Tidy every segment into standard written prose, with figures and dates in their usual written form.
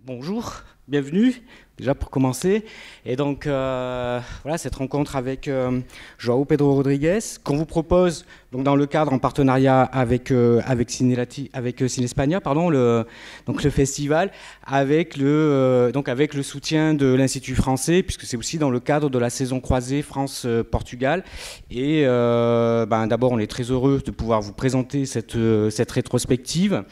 Bonjour, bienvenue, déjà pour commencer. Et donc, voilà, cette rencontre avec Joao Pedro Rodrigues, qu'on vous propose donc, dans le cadre en partenariat avec Cinespania, pardon, donc le festival, avec le soutien de l'Institut français, puisque c'est aussi dans le cadre de la saison croisée France-Portugal. Et d'abord, on est très heureux de pouvoir vous présenter cette rétrospective.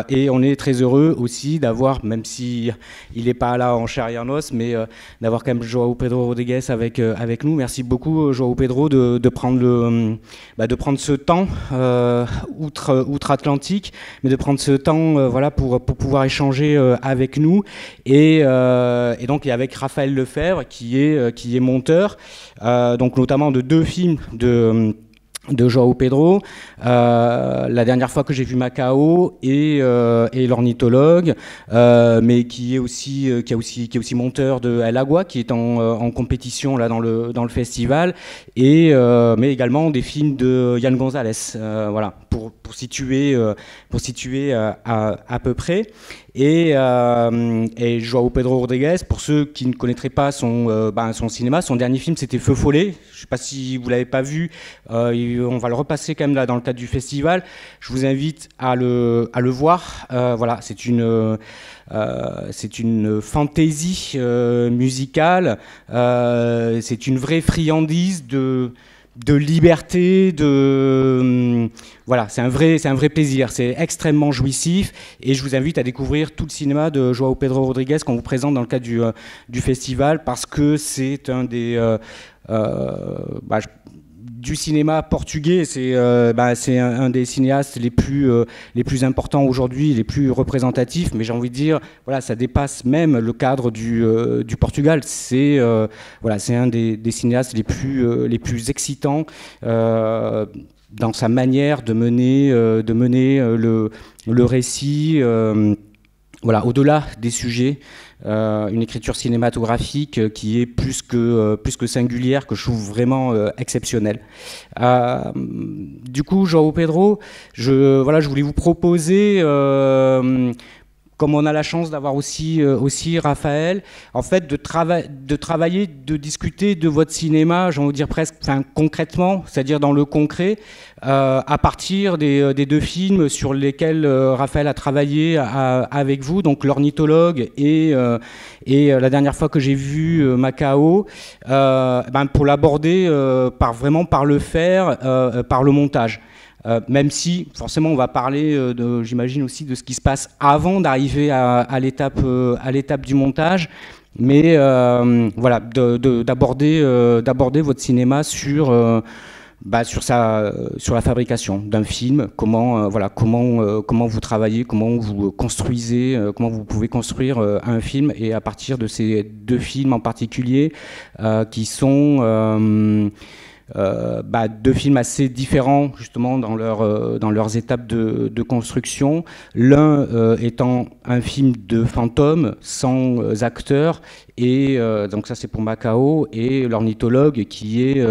Et on est très heureux aussi d'avoir, même si il n'est pas là en chair et en os, mais d'avoir quand même Joao Pedro Rodrigues avec nous. Merci beaucoup, Joao Pedro, de prendre de prendre ce temps outre-Atlantique, mais de prendre ce temps voilà, pour pouvoir échanger avec nous. Et donc, et avec Raphaël Lefebvre, qui est monteur, donc notamment de deux films de Joao Pedro, la dernière fois que j'ai vu Macao et l'ornithologue, mais qui est aussi monteur de El Agua, qui est en compétition là dans le festival, mais également des films de Yann Gonzalez, voilà pour situer à peu près. Et Joao Pedro Rodrigues, pour ceux qui ne connaîtraient pas son cinéma, son dernier film c'était Feu Follet. Je ne sais pas si vous l'avez pas vu. On va le repasser quand même là dans le cadre du festival. Je vous invite à le voir. Voilà, c'est une fantaisie musicale. C'est une vraie friandise de liberté, voilà, c'est un vrai plaisir, c'est extrêmement jouissif et je vous invite à découvrir tout le cinéma de Joao Pedro Rodrigues qu'on vous présente dans le cadre du festival parce que c'est un des du cinéma portugais, c'est un des cinéastes les plus importants aujourd'hui, les plus représentatifs, mais j'ai envie de dire, voilà, ça dépasse même le cadre du Portugal. Voilà, c'est un des cinéastes les plus excitants dans sa manière de mener le récit. Voilà, au-delà des sujets, une écriture cinématographique qui est plus que singulière, que je trouve vraiment exceptionnelle. Du coup, Joao Pedro, je voulais vous proposer, comme on a la chance d'avoir aussi Raphaël, en fait, de travailler, de discuter de votre cinéma, j'ai envie de dire presque, enfin, concrètement, c'est-à-dire dans le concret, à partir des deux films sur lesquels Raphaël a travaillé avec vous, donc l'ornithologue et la dernière fois que j'ai vu Macao, pour l'aborder vraiment par le faire, par le montage. Même si forcément on va parler, j'imagine aussi de ce qui se passe avant d'arriver à l'étape du montage, mais voilà, d'aborder votre cinéma sur la fabrication d'un film, comment vous travaillez, comment vous construisez, comment vous pouvez construire un film, et à partir de ces deux films en particulier qui sont deux films assez différents justement dans leurs étapes de construction. L'un étant un film de fantôme sans acteurs, et donc ça c'est pour Macao, et l'ornithologue qui est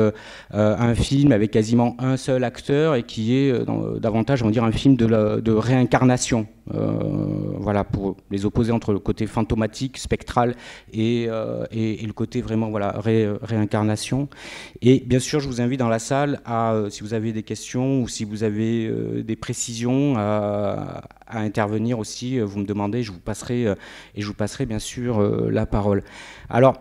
un film avec quasiment un seul acteur et qui est davantage, on va dire, un film de réincarnation. Voilà, pour les opposer entre le côté fantomatique, spectral et le côté vraiment voilà, réincarnation. Et bien sûr, je vous invite dans la salle si vous avez des questions ou si vous avez des précisions à intervenir aussi, vous me demandez, je vous passerai bien sûr la parole. Alors,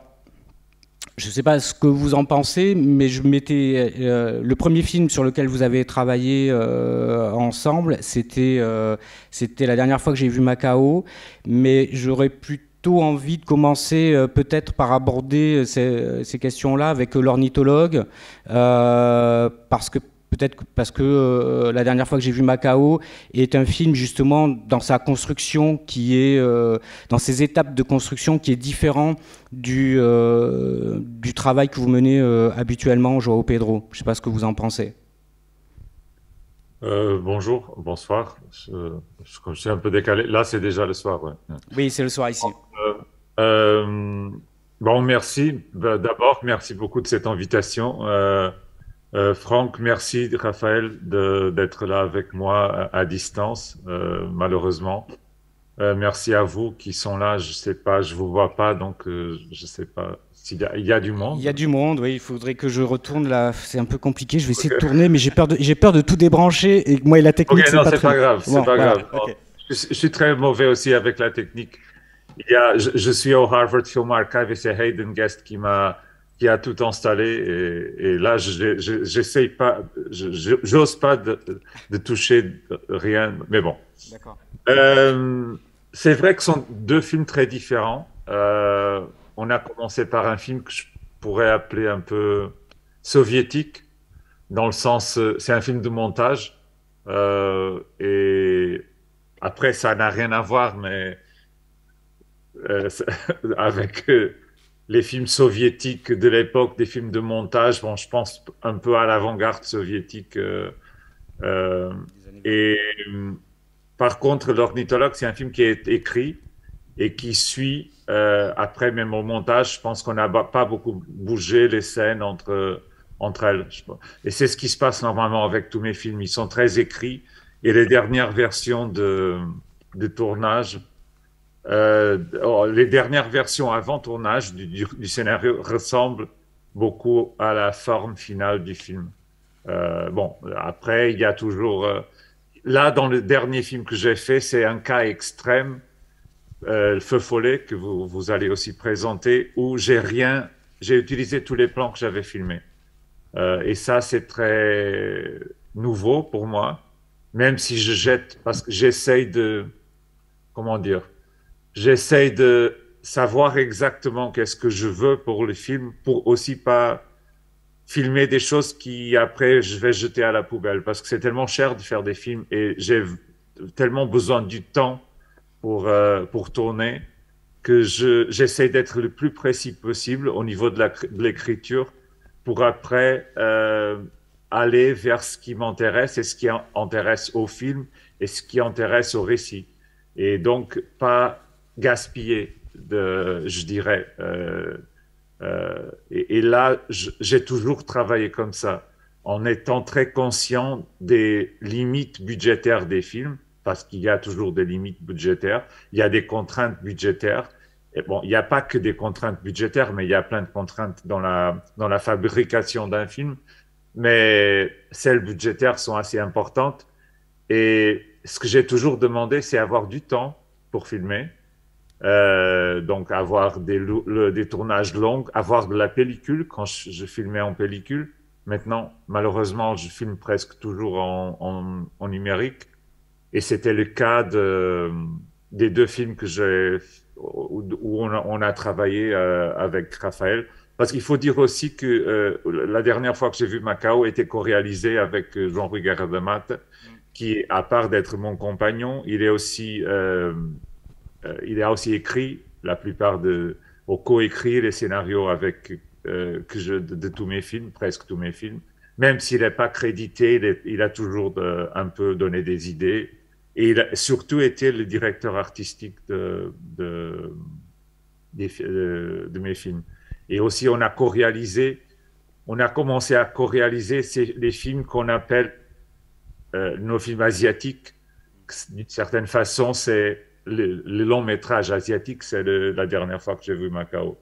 je ne sais pas ce que vous en pensez, mais le premier film sur lequel vous avez travaillé ensemble, c'était la dernière fois que j'ai vu Macao, mais j'aurais plutôt envie de commencer peut-être par aborder ces questions-là avec l'ornithologue, parce que la dernière fois que j'ai vu Macao est un film justement dans sa construction dans ses étapes de construction qui est différent du travail que vous menez habituellement, Joao Pedro. Je ne sais pas ce que vous en pensez. Bonjour, bonsoir. Comme je suis un peu décalé, là c'est déjà le soir. Ouais. Oui, c'est le soir ici. Euh, bon, merci. D'abord, merci beaucoup de cette invitation. Franck, merci Raphaël d'être là avec moi à distance, malheureusement. Merci à vous qui sont là. Je sais pas, je vous vois pas, donc je sais pas s'il il y a du Il y a monde. du monde, oui, il faudrait que je retourne là. C'est un peu compliqué. Je vais essayer de tourner, mais j'ai peur de tout débrancher. Et moi et la Ok, technique, c'est non, pas c'est très. pas grave, c'est Bon, pas voilà. grave. Ok. Je suis très mauvais aussi avec la technique. Je suis au Harvard Film Archive et c'est Hayden Guest qui a tout installé et là j'essaye pas, j'ose pas de toucher rien, mais bon. D'accord. Euh, c'est vrai que ce sont deux films très différents. On a commencé par un film que je pourrais appeler un peu soviétique, dans le sens, c'est un film de montage. Et après, ça n'a rien à voir, mais euh, avec les films soviétiques de l'époque, des films de montage, bon, je pense un peu à l'avant-garde soviétique. Euh, Des années 20. et par contre, L'Ornithologue, c'est un film qui est écrit et qui suit, après même au montage, je pense qu'on n'a pas beaucoup bougé les scènes entre elles. Et c'est ce qui se passe normalement avec tous mes films. Ils sont très écrits et les dernières versions de tournage, les dernières versions avant tournage du scénario ressemblent beaucoup à la forme finale du film. Bon, après, il y a toujours... là, dans le dernier film que j'ai fait, c'est un cas extrême, le Feu follet, que vous allez aussi présenter, où j'ai utilisé tous les plans que j'avais filmés. Et ça, c'est très nouveau pour moi, même si je jette, parce que comment dire, j'essaye de savoir exactement qu'est-ce que je veux pour le film, pour aussi pas filmer des choses qui après je vais jeter à la poubelle, parce que c'est tellement cher de faire des films et j'ai tellement besoin du temps pour tourner que j'essaie d'être le plus précis possible au niveau de l'écriture pour après aller vers ce qui m'intéresse et ce qui intéresse au film et ce qui intéresse au récit. Et donc, pas gaspiller, je dirais. Et là, j'ai toujours travaillé comme ça, en étant très conscient des limites budgétaires des films, parce qu'il y a toujours des limites budgétaires, il y a des contraintes budgétaires. Et bon, il n'y a pas que des contraintes budgétaires, mais il y a plein de contraintes dans la fabrication d'un film. Mais celles budgétaires sont assez importantes. Et ce que j'ai toujours demandé, c'est avoir du temps pour filmer. Donc avoir des tournages longs, avoir de la pellicule quand je filmais en pellicule. Maintenant, malheureusement, je filme presque toujours en numérique. Et c'était le cas des deux films où on a travaillé avec Raphaël. Parce qu'il faut dire aussi que la dernière fois que j'ai vu Macao était co-réalisé avec Jean-Louis Gardemat, qui, à part d'être mon compagnon, il a aussi écrit la plupart co-écrit les scénarios de tous mes films, presque tous mes films. Même s'il n'est pas crédité, il a toujours un peu donné des idées. Et il a surtout été le directeur artistique de mes films. Et aussi, on a commencé à co-réaliser les films qu'on appelle nos films asiatiques. D'une certaine façon, c'est le long métrage asiatique, c'est la dernière fois que j'ai vu Macao.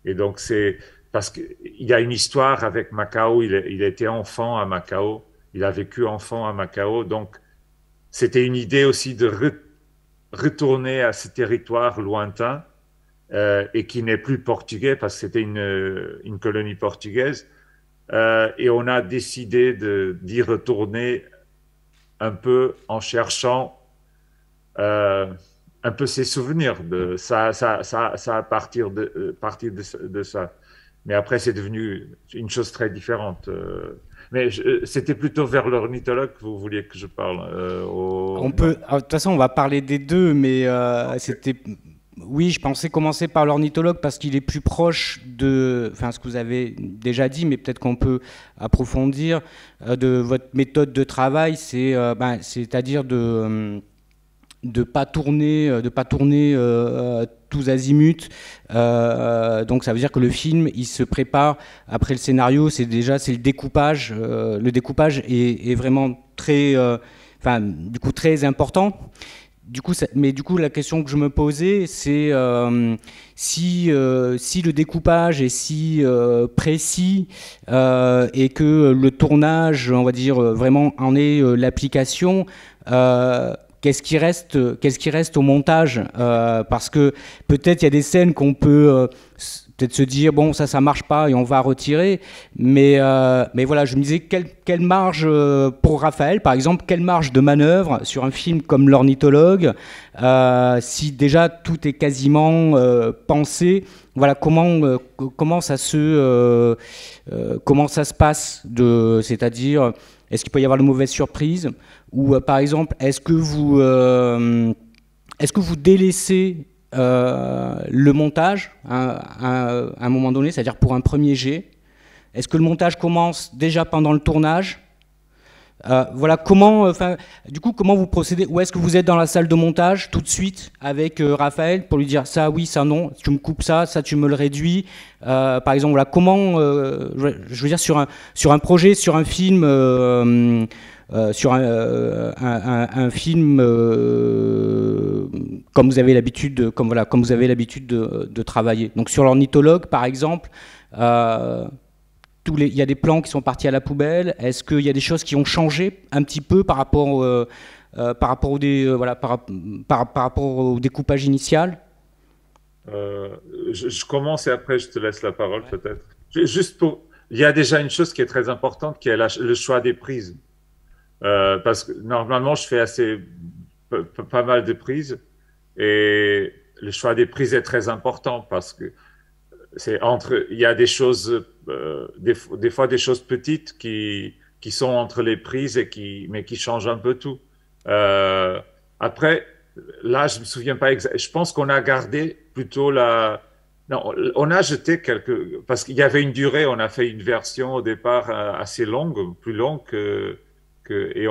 Et donc, c'est parce qu'il y a une histoire avec Macao, il était enfant à Macao, il a vécu enfant à Macao, donc c'était une idée aussi de retourner à ce territoire lointain et qui n'est plus portugais parce que c'était une colonie portugaise. Et on a décidé d'y retourner un peu en cherchant euh, un peu ses souvenirs. Ça a partir de ça. Mais après, c'est devenu une chose très différente. Mais c'était plutôt vers l'ornithologue que vous vouliez que je parle. On Non. peut, de toute façon, on va parler des deux, mais c'était. Oui, je pensais commencer par l'ornithologue parce qu'il est plus proche de, enfin, ce que vous avez déjà dit, mais peut-être qu'on peut approfondir de votre méthode de travail, c'est-à-dire de pas tourner tous azimuts. Donc ça veut dire que le film, il se prépare après le scénario. C'est le découpage. Le découpage est vraiment très, du coup très important. mais du coup, la question que je me posais, c'est si le découpage est si précis et que le tournage, on va dire, vraiment en est l'application, qu'est-ce qui reste au montage parce que peut-être il y a des scènes qu'on peut peut-être se dire bon ça marche pas et on va retirer mais voilà je me disais quelle marge pour Raphaël par exemple quelle marge de manœuvre sur un film comme L'Ornithologue si déjà tout est quasiment pensé voilà comment ça se passe c'est-à-dire est-ce qu'il peut y avoir de mauvaises surprises ou par exemple est-ce que vous délaissez le montage à un moment donné, c'est-à-dire pour un premier jet? Est-ce que le montage commence déjà pendant le tournage? Voilà, du coup, comment vous procédez? Ou est-ce que vous êtes dans la salle de montage tout de suite avec Raphaël pour lui dire ça oui, ça non, tu me coupes ça tu me le réduis? Par exemple, voilà, comment, je veux dire, sur un projet, sur un film, sur un film comme vous avez l'habitude de travailler. Donc sur L'Ornithologue, par exemple, il y a des plans qui sont partis à la poubelle. Est-ce qu'il y a des choses qui ont changé un petit peu par rapport au découpage initial? Je commence et après je te laisse la parole peut-être. Il y a déjà une chose qui est très importante, qui est le choix des prises. Parce que normalement je fais pas mal de prises et le choix des prises est très important parce que il y a des choses, des fois des choses petites qui sont entre les prises mais qui changent un peu tout. Après, là, je me souviens pas exactement. Je pense qu'on a gardé plutôt non, on a jeté parce qu'il y avait une durée. On a fait une version au départ assez longue, plus longue et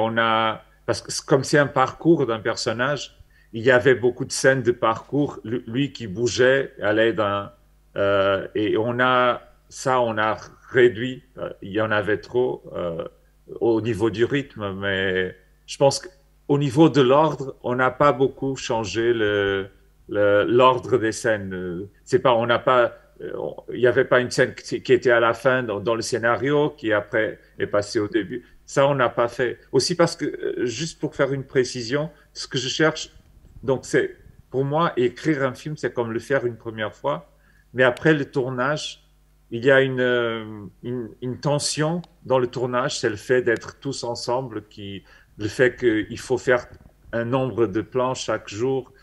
parce que comme c'est un parcours d'un personnage, il y avait beaucoup de scènes de parcours, lui qui bougeait, allait et on a réduit. Il y en avait trop au niveau du rythme, mais je pense qu'au niveau de l'ordre, on n'a pas beaucoup changé l'ordre des scènes. On n'a pas, il n'y avait pas une scène qui était à la fin dans le scénario, qui après est passée au début. Ça, on n'a pas fait. Aussi parce que, juste pour faire une précision, ce que je cherche, donc pour moi, écrire un film, c'est comme le faire une première fois. Mais après le tournage, il y a une tension dans le tournage, c'est le fait d'être tous ensemble, le fait qu'il faut faire un nombre de plans chaque jour.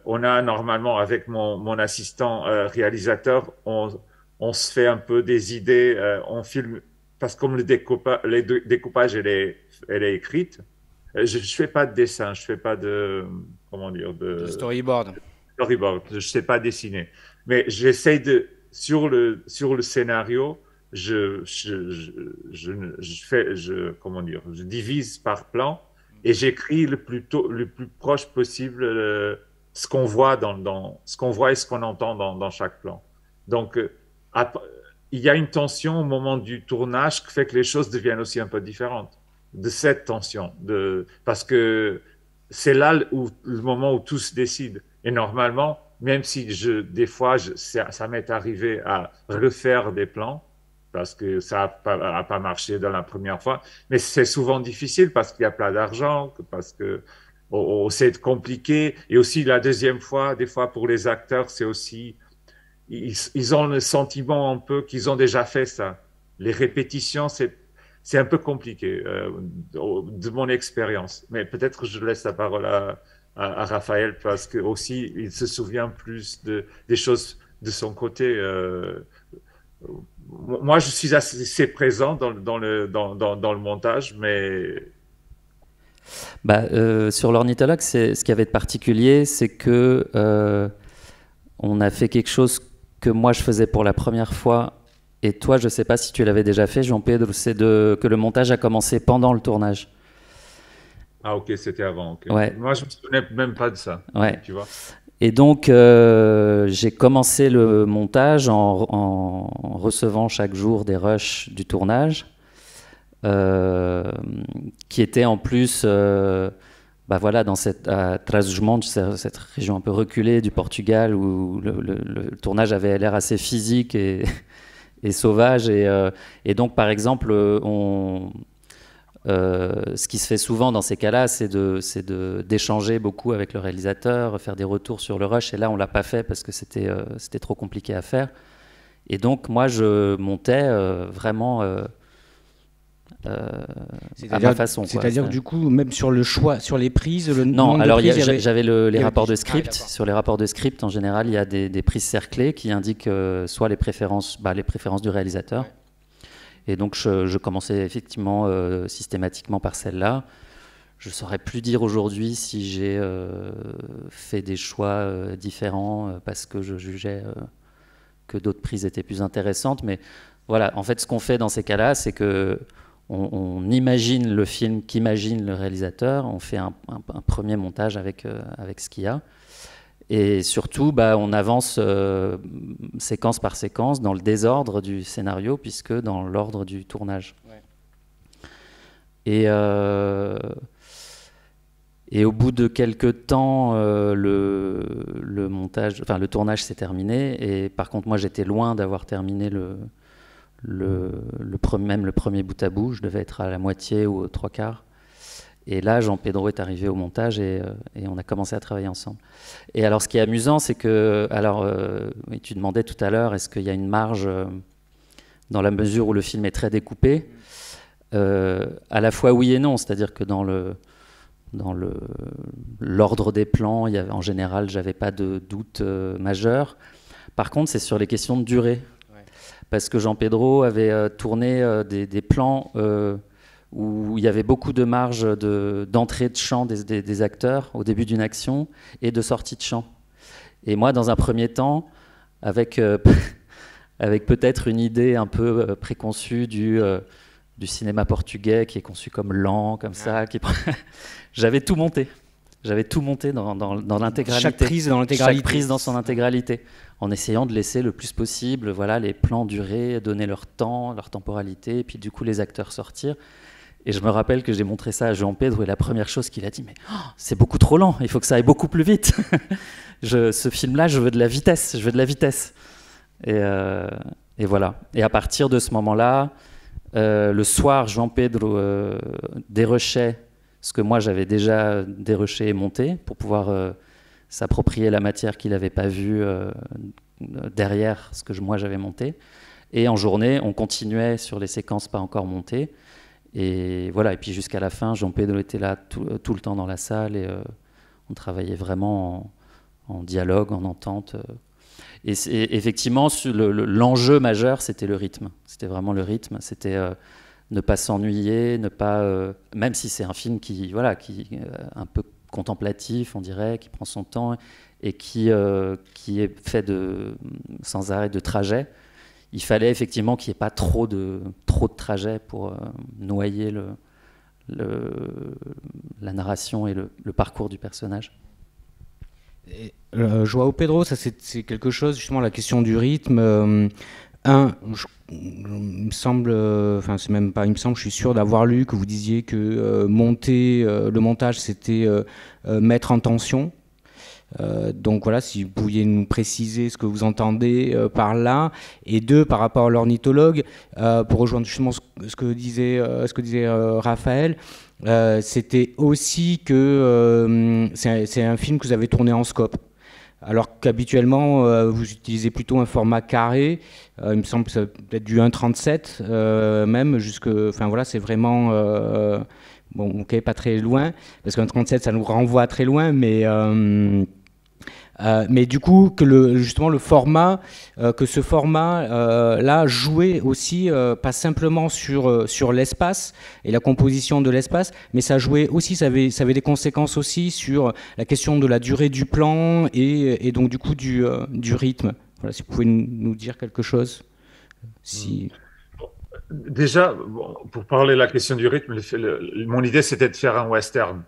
On a normalement avec mon assistant réalisateur, on se fait un peu des idées, on filme parce que comme le découpage elle est écrite. Je fais pas de dessin, je fais pas de comment dire de storyboard. Storyboard, je sais pas dessiner, mais j'essaye sur le scénario, comment dire, je divise par plan et j'écris le plus proche possible ce qu'on voit ce qu'on voit et ce qu'on entend dans chaque plan. Donc il y a une tension au moment du tournage qui fait que les choses deviennent aussi un peu différentes de cette tension, parce que c'est là le moment où tout se décide. Et normalement, même si des fois, ça m'est arrivé à refaire des plans, parce que ça n'a pas marché dans la première fois, mais c'est souvent difficile parce qu'il y a plein d'argent, parce que c'est compliqué. Et aussi la deuxième fois, des fois pour les acteurs, c'est aussi, ils ont le sentiment un peu qu'ils ont déjà fait ça. Les répétitions, c'est un peu compliqué de mon expérience. Mais peut-être que je laisse la parole à Raphaël parce que aussi il se souvient plus des choses de son côté. Moi, je suis assez présent dans le montage, mais sur L'Ornithologue, ce qu'il y avait de particulier, c'est que on a fait quelque chose que moi je faisais pour la première fois. Et toi, je ne sais pas si tu l'avais déjà fait, Jean-Pedro, c'est que le montage a commencé pendant le tournage. Ah ok, c'était avant. Okay. Ouais. Moi, je ne me souvenais même pas de ça. Ouais. Tu vois. Et donc, j'ai commencé le montage en recevant chaque jour des rushs du tournage, qui étaient en plus bah voilà, dans à Trás-os-Montes, cette région un peu reculée du Portugal, où le tournage avait l'air assez physique et, et sauvage. Et donc, par exemple, ce qui se fait souvent dans ces cas-là, c'est d'échanger beaucoup avec le réalisateur, faire des retours sur le rush. Et là, on l'a pas fait parce que c'était trop compliqué à faire. Et donc, moi, je montais vraiment à ma façon. C'est-à-dire que du coup, même sur le choix, sur les prises, non, alors j'avais les rapports de script. script. Sur les rapports de script, en général, il y a des prises cerclées qui indiquent soit les préférences du réalisateur. Ouais. Et donc, je commençais effectivement systématiquement par celle-là. Je ne saurais plus dire aujourd'hui si j'ai fait des choix différents parce que je jugeais que d'autres prises étaient plus intéressantes. Mais voilà, en fait, ce qu'on fait dans ces cas-là, c'est que on imagine le film qu'imagine le réalisateur, on fait un premier montage avec ce qu'il y a. Et surtout, on avance séquence par séquence dans le désordre du scénario, puisque dans l'ordre du tournage. Ouais. Et au bout de quelques temps, le tournage s'est terminé. Et par contre, moi, j'étais loin d'avoir terminé même le premier bout à bout. Je devais être à la moitié ou aux trois quarts. Et là, Jean Pedro est arrivé au montage et on a commencé à travailler ensemble. Et alors, ce qui est amusant, c'est que, tu demandais tout à l'heure, est-ce qu'il y a une marge dans la mesure où le film est très découpé? À la fois oui et non, c'est-à-dire que dans l'ordre des plans, en général, j'avais pas de doute majeur. Par contre, c'est sur les questions de durée, parce que Jean Pedro avait tourné des plans où il y avait beaucoup de marge d'entrée de chant des acteurs au début d'une action et de sortie de chant. Et moi, dans un premier temps, avec peut-être une idée un peu préconçue du cinéma portugais qui est conçu comme lent, comme ça, j'avais tout monté. J'avais tout monté dans l'intégralité. Chaque prise dans l'intégralité. Chaque prise dans son intégralité, en essayant de laisser le plus possible, voilà, les plans durer, donner leur temps, leur temporalité, et puis du coup les acteurs sortir. Et je me rappelle que j'ai montré ça à Jean Pedro, et la première chose qu'il a dit, mais c'est beaucoup trop lent, il faut que ça aille beaucoup plus vite. Ce film-là, je veux de la vitesse, Et voilà. Et à partir de ce moment-là, le soir, Jean Pedro dérushait ce que moi j'avais déjà dérushé et monté pour pouvoir s'approprier la matière qu'il n'avait pas vue derrière ce que moi j'avais monté. Et en journée, on continuait sur les séquences pas encore montées. Et voilà, et puis jusqu'à la fin, Jean Pedro était là tout le temps dans la salle et on travaillait vraiment en dialogue, en entente. Et effectivement, l'enjeu majeur, c'était le rythme. C'était vraiment le rythme. C'était ne pas s'ennuyer, même si c'est un film qui un peu contemplatif, on dirait, qui prend son temps et qui est fait sans arrêt de trajets. Il fallait effectivement qu'il n'y ait pas trop de trajets pour noyer la narration et le parcours du personnage. João Pedro, ça c'est quelque chose, justement, la question du rythme. Il me semble, c'est même pas, il me semble, je suis sûr d'avoir lu que vous disiez que le montage, c'était mettre en tension. Donc voilà, si vous pouviez nous préciser ce que vous entendez par là. Et deux, par rapport à l'ornithologue, pour rejoindre justement ce que disait Raphaël, c'était aussi que c'est un film que vous avez tourné en scope. Alors qu'habituellement, vous utilisez plutôt un format carré. Il me semble que ça peut être du 1,37 même, enfin voilà, c'est vraiment... bon, ok, pas très loin, parce qu'un 37, ça nous renvoie très loin, mais du coup, justement, que ce format-là jouait aussi, pas simplement sur l'espace et la composition de l'espace, mais ça jouait aussi, ça avait des conséquences aussi sur la question de la durée du plan et donc du coup du rythme. Voilà, si vous pouvez nous dire quelque chose. Déjà, pour parler de la question du rythme, mon idée c'était de faire un western.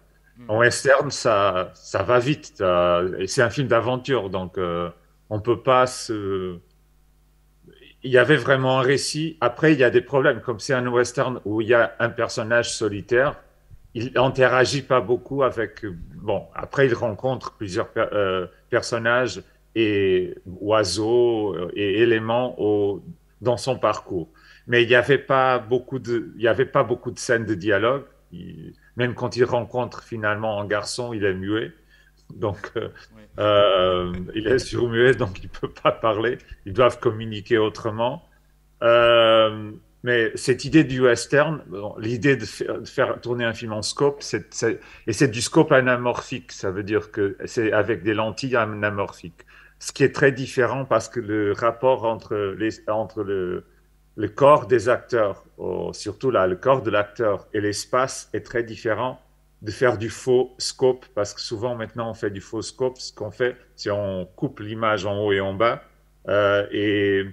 En western, ça va vite. Et c'est un film d'aventure, donc on peut pas se... Il y avait vraiment un récit. Après, il y a des problèmes. Comme c'est un western où il y a un personnage solitaire, il interagit pas beaucoup avec. Bon, après, il rencontre plusieurs personnages et oiseaux et éléments dans son parcours. Mais il n'y avait pas beaucoup il y avait pas beaucoup de scènes de dialogue. Même quand il rencontre finalement un garçon, il est muet. Donc, il est surmuet, donc il peut pas parler. Ils doivent communiquer autrement. Euh, mais cette idée du western, bon, l'idée de faire tourner un film en scope, et c'est du scope anamorphique, ça veut dire que c'est avec des lentilles anamorphiques. Ce qui est très différent parce que le rapport entre le corps des acteurs, surtout là, le corps de l'acteur et l'espace est très différent de faire du faux scope, parce que souvent maintenant on fait du faux scope. Ce qu'on fait, c'est on coupe l'image en haut et en bas, et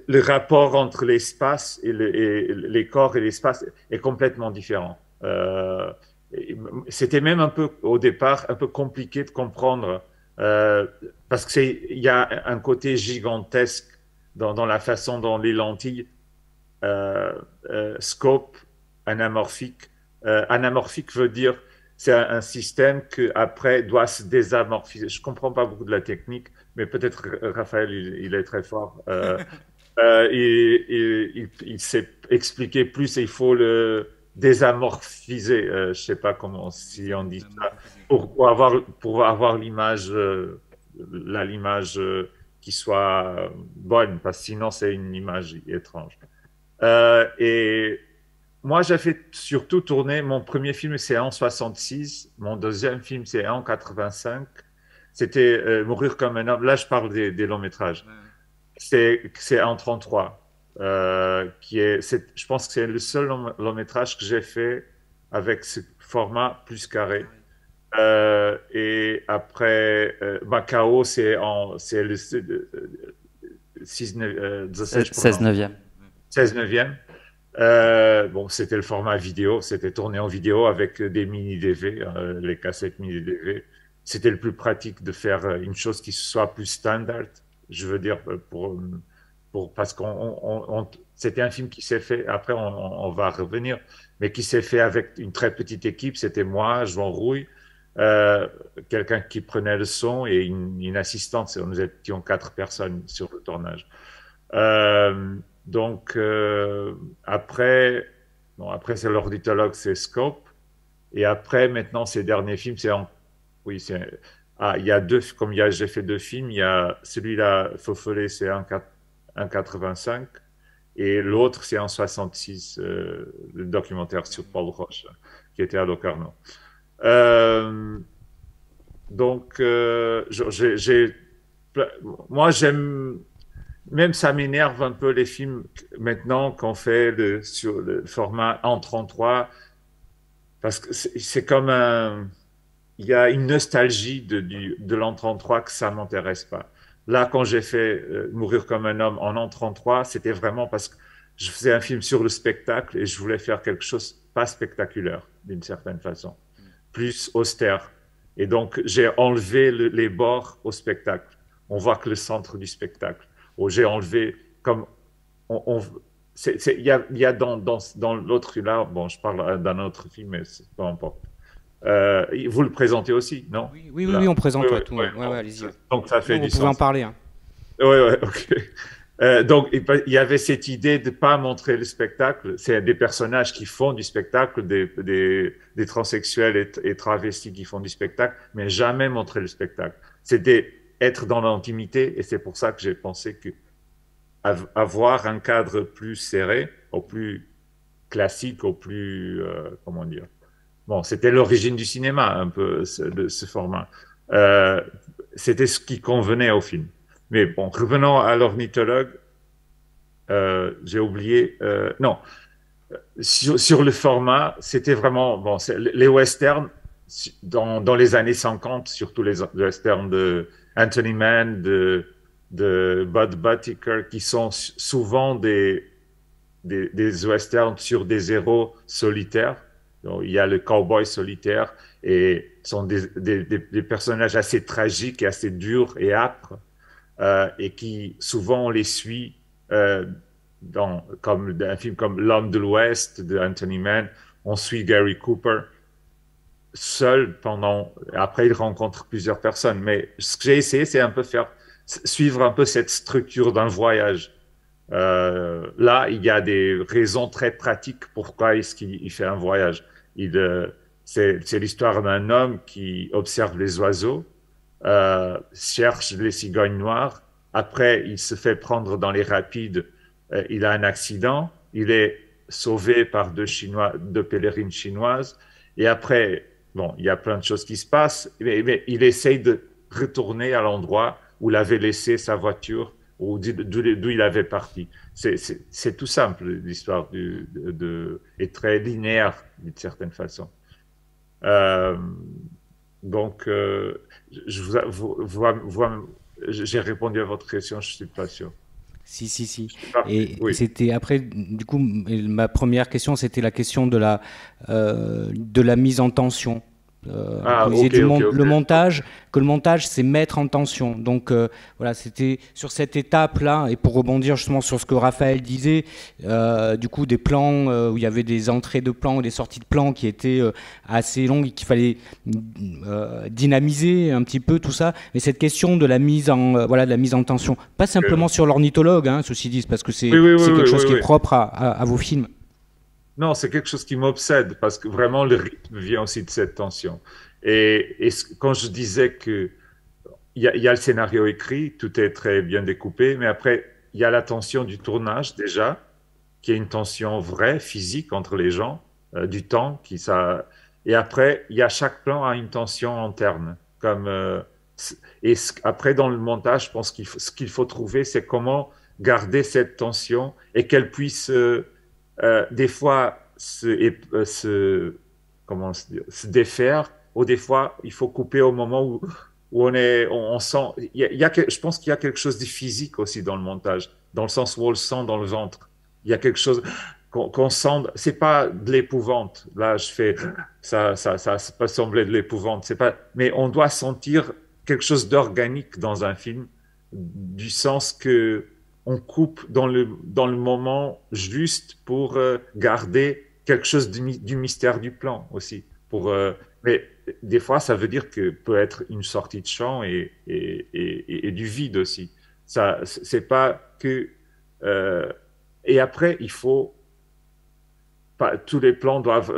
le rapport entre l'espace et les corps et l'espace est complètement différent. C'était même un peu, au départ, un peu compliqué de comprendre, parce qu'il y a un côté gigantesque dans la façon dont les lentilles scope anamorphique. Anamorphique veut dire c'est un système qui après doit se désamorphiser. Je ne comprends pas beaucoup de la technique, mais peut-être Raphaël, il est très fort. Il s'est expliqué plus et il faut le désamorphiser. Je ne sais pas comment si on dit ça pour avoir l'image, l'image qui soit bonne, parce que sinon c'est une image étrange. Et moi, j'ai fait surtout tourner. Mon premier film, c'est en 66. Mon deuxième film, c'est en 85. C'était Mourir comme un homme. Là, je parle des longs métrages. C'est en 33, je pense que c'est le seul long métrage que j'ai fait avec ce format plus carré. Et après, Macao, c'est le 16 neuvième. 16 neuvième. Bon, c'était le format vidéo, c'était tourné en vidéo avec des mini-DV, les cassettes mini-DV. C'était le plus pratique de faire une chose qui soit plus standard. Je veux dire, parce c'était un film qui s'est fait, après on va revenir, mais qui s'est fait avec une très petite équipe. C'était moi, Jean Rouille, quelqu'un qui prenait le son et une assistante. Nous étions 4 personnes sur le tournage. Donc, après, après c'est l'ornithologue, c'est Scope. Et après, maintenant, ces derniers films, oui, il y a comme j'ai fait 2 films, il y a celui-là, Faufollet, c'est un 85, et l'autre, c'est en 66, le documentaire sur Paul Roche, qui était à Locarno. Donc, moi, j'aime. Même ça m'énerve un peu les films maintenant qu'on fait sur le format en 33, parce que c'est comme il y a une nostalgie de l'an 33 que ça m'intéresse pas. Là, quand j'ai fait Mourir comme un homme en an 33, c'était vraiment parce que je faisais un film sur le spectacle et je voulais faire quelque chose pas spectaculaire d'une certaine façon, plus austère. Et donc, j'ai enlevé les bords au spectacle. On voit que le centre du spectacle. J'ai enlevé comme il y a dans l'autre là, bon, je parle d'un autre film, mais peu importe. Vous le présentez aussi, non? Oui, on présente tout. Allez-y. Donc ça fait vous du pouvez sens. En parler. Hein. Oui, ok. Donc il y avait cette idée de pas montrer le spectacle. C'est des personnages qui font du spectacle, des transsexuels et travestis qui font du spectacle, mais jamais montrer le spectacle. C'était être dans l'intimité, et c'est pour ça que j'ai pensé que avoir un cadre plus serré, au plus classique, au plus comment dire. Bon, c'était l'origine du cinéma un peu de ce format. C'était ce qui convenait au film. Mais bon, revenons à l'ornithologue. J'ai oublié. Non, sur le format, c'était vraiment bon. Les westerns dans les années 50, surtout les westerns de Anthony Mann, de Bud Buttigieg, qui sont souvent des westerns sur des héros solitaires. Donc, il y a le cowboy solitaire et sont des personnages assez tragiques et assez durs et âpres, et qui souvent on les suit comme un film comme L'Homme de l'Ouest de Anthony Mann, on suit Gary Cooper seul pendant. Après, il rencontre plusieurs personnes. Mais ce que j'ai essayé, c'est un peu suivre un peu cette structure d'un voyage. Là, il y a des raisons très pratiques pourquoi est-ce qu'il fait un voyage. C'est l'histoire d'un homme qui observe les oiseaux, cherche les cigognes noires. Après, il se fait prendre dans les rapides. Il a un accident. Il est sauvé par deux pèlerines chinoises. Et après, bon, il y a plein de choses qui se passent. Mais il essaye de retourner à l'endroit où il avait laissé sa voiture ou d'où il avait parti. C'est tout simple, l'histoire est très linéaire d'une certaine façon. Euh, donc, j'ai répondu à votre question, je suis pas sûr. Si, si, si. Et Oui. c'était après, du coup, ma première question, c'était la question de la mise en tension. Ah, Vous disiez ok, ok, ok. le montage, que le montage, c'est mettre en tension. Donc voilà, c'était sur cette étape-là, et pour rebondir justement sur ce que Raphaël disait, du coup, des plans où il y avait des entrées de plans ou des sorties de plans qui étaient assez longues et qu'il fallait dynamiser un petit peu tout ça. Mais cette question de la mise en, voilà, de la mise en tension, pas simplement sur l'ornithologue, hein, ceci dit, parce que Oui, oui, oui, c'est quelque oui, chose oui, qui est oui. propre à vos films. Non, c'est quelque chose qui m'obsède parce que vraiment le rythme vient aussi de cette tension. Quand je disais que il y a le scénario écrit, tout est très bien découpé, mais après il y a la tension du tournage déjà, qui est une tension vraie, physique entre les gens, du temps qui ça. Et après il y a chaque plan a une tension interne, comme après dans le montage, je pense ce qu'il faut trouver, c'est comment garder cette tension et qu'elle puisse des fois comment se défaire, ou des fois il faut couper au moment où on sent. Je pense qu'il y a quelque chose de physique aussi dans le montage, dans le sens où on le sent dans le ventre. Il y a quelque chose qu'on sent. C'est pas de l'épouvante. Là, ça peut sembler de l'épouvante. C'est pas, mais on doit sentir quelque chose d'organique dans un film, du sens que on coupe dans le moment juste pour garder quelque chose du mystère du plan aussi. Mais des fois, ça veut dire que peut être une sortie de champ et du vide aussi. Ça, c'est pas que. euh, et après, il faut pas, tous les plans doivent,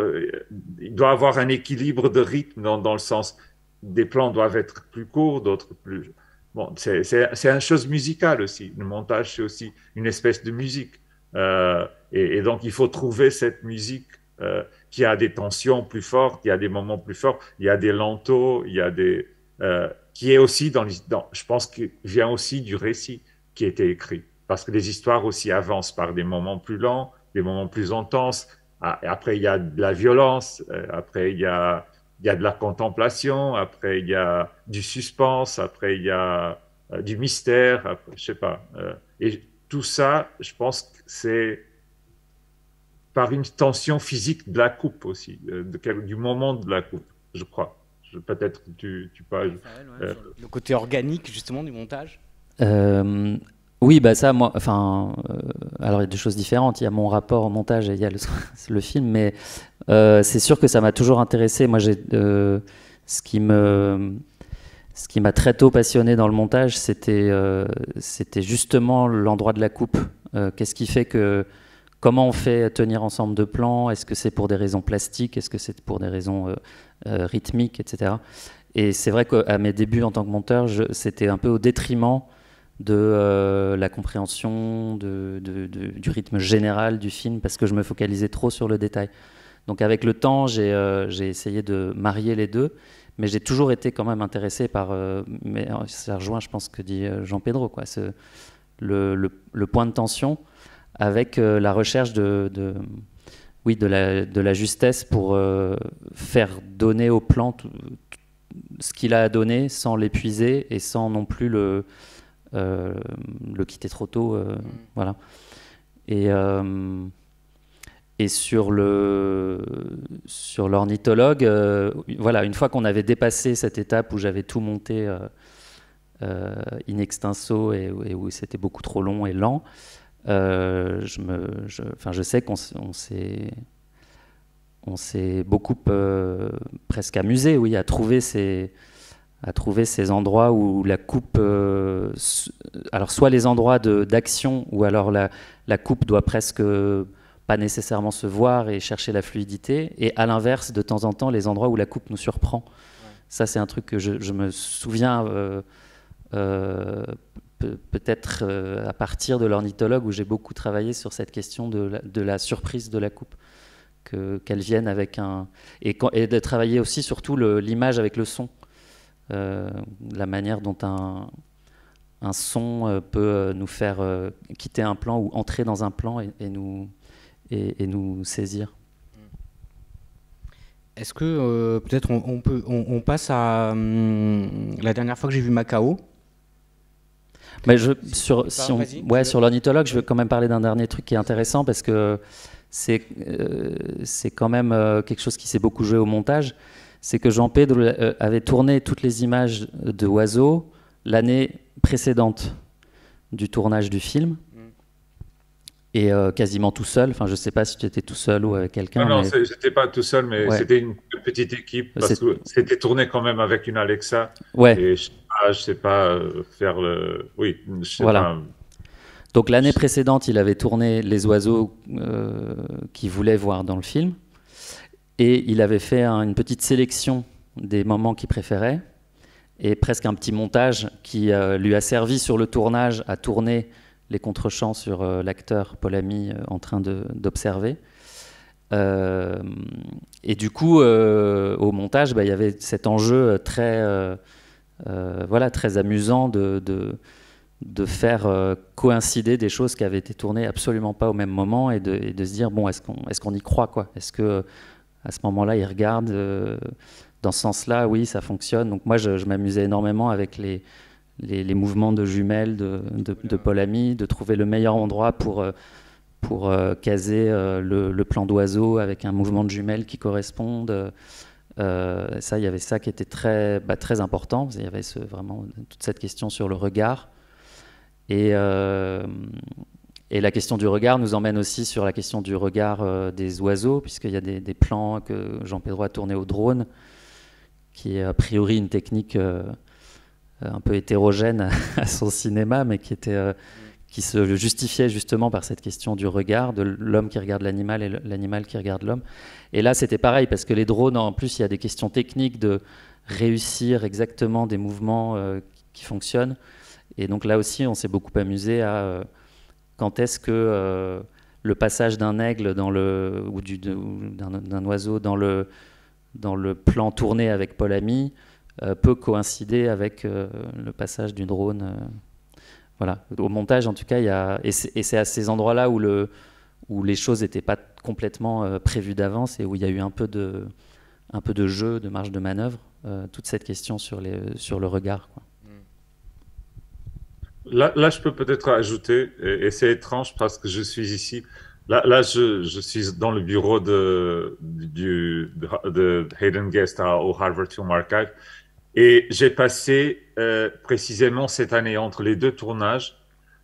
il doit avoir un équilibre de rythme dans le sens, des plans doivent être plus courts, d'autres plus. Bon, c'est une chose musicale aussi. Le montage, c'est aussi une espèce de musique. Et donc, il faut trouver cette musique qui a des tensions plus fortes, il y a des moments plus forts, il y a des lentos, il y a qui est aussi je pense qu'il vient aussi du récit qui a été écrit. Parce que les histoires aussi avancent par des moments plus lents, des moments plus intenses. Après, il y a de la violence, après, il y a de la contemplation, après, il y a du suspense, après, il y a du mystère, après, je sais pas. Et tout ça, je pense que c'est par une tension physique de la coupe aussi, du moment de la coupe, je crois. Peut-être que tu parles. Raphaël, ouais, sur le côté organique justement du montage. Euh, oui, bah ça, moi, enfin, alors il y a deux choses différentes. Il y a mon rapport au montage et il y a le film, mais c'est sûr que ça m'a toujours intéressé. Moi, ce qui m'a très tôt passionné dans le montage, c'était justement l'endroit de la coupe. Qu'est-ce qui fait comment on fait tenir ensemble deux plans? Est-ce que c'est pour des raisons plastiques? Est-ce que c'est pour des raisons rythmiques, etc. Et c'est vrai qu'à mes débuts en tant que monteur, c'était un peu au détriment de la compréhension du rythme général du film, parce que je me focalisais trop sur le détail. Donc avec le temps, j'ai essayé de marier les deux, mais j'ai toujours été quand même intéressé par... mais ça rejoint, je pense, ce que dit Jean Pedro, quoi, le point de tension avec la recherche oui, de la justesse pour faire donner au plan ce qu'il a à donner sans l'épuiser et sans non plus le quitter trop tôt. Voilà. Et sur l'ornithologue, voilà, une fois qu'on avait dépassé cette étape où j'avais tout monté in extenso et où c'était beaucoup trop long et lent, je sais on s'est beaucoup presque amusé, oui, à trouver ces endroits où la coupe, alors soit les endroits d'action, où alors la coupe doit presque pas nécessairement se voir et chercher la fluidité, et à l'inverse, de temps en temps, les endroits où la coupe nous surprend. Ouais. Ça, c'est un truc que je me souviens peut-être à partir de l'ornithologue, où j'ai beaucoup travaillé sur cette question de la surprise de la coupe. Qu'elle vienne avec un... Et de travailler aussi surtout l'image avec le son. La manière dont un son peut nous faire quitter un plan ou entrer dans un plan et nous saisir. Est-ce que peut-être on passe à la dernière fois que j'ai vu Macao? Mais sur l'ornithologue, je veux quand même parler d'un dernier truc qui est intéressant, parce que c'est quand même quelque chose qui s'est beaucoup joué au montage. C'est que Jean Pedro avait tourné toutes les images de oiseaux l'année précédente du tournage du film. Et quasiment tout seul. Enfin, je ne sais pas si tu étais tout seul ou avec quelqu'un. Non, je n'étais pas tout seul, mais ouais. C'était une petite équipe, parce que c'était tourné quand même avec une Alexa. Ouais. Et je ne sais pas faire le... Oui, je sais voilà. pas... Donc l'année précédente, il avait tourné les oiseaux qu'il voulait voir dans le film. Et il avait fait une petite sélection des moments qu'il préférait. Et presque un petit montage qui lui a servi sur le tournage à tourner les contre-champs sur l'acteur Paul Ami en train d'observer. Et du coup, au montage, il y avait cet enjeu très amusant de faire coïncider des choses qui avaient été tournées absolument pas au même moment, et de se dire, bon, est-ce qu'on y croit, quoi? Est-ce que à ce moment-là, il regarde dans ce sens-là? Oui, ça fonctionne. Donc moi, je m'amusais énormément avec les mouvements de jumelles de Paul Ami, de trouver le meilleur endroit pour caser le plan d'oiseau avec un mouvement de jumelles qui corresponde. Ça, il y avait ça qui était très important. Il y avait vraiment toute cette question sur le regard. Et la question du regard nous emmène aussi sur la question du regard des oiseaux, puisqu'il y a des plans que Jean Pedro a tournés au drone, qui est a priori une technique un peu hétérogène à son cinéma, mais qui se justifiait justement par cette question du regard, de l'homme qui regarde l'animal et l'animal qui regarde l'homme. Et là, c'était pareil, parce que les drones, en plus, il y a des questions techniques de réussir exactement des mouvements qui fonctionnent. Et donc là aussi, on s'est beaucoup amusé à quand est-ce que le passage d'un aigle ou d'un oiseau dans le plan tourné avec Paul Ami peut coïncider avec le passage du drone. Voilà. Au montage, en tout cas, et c'est à ces endroits-là où les choses n'étaient pas complètement prévues d'avance, et où il y a eu un peu de jeu, de marge de manœuvre, toute cette question sur le regard, quoi. Là, je peux peut-être ajouter, et c'est étrange parce que je suis ici. Là, je suis dans le bureau de Hayden Guest au Harvard Film Archive, et j'ai passé précisément cette année entre les deux tournages.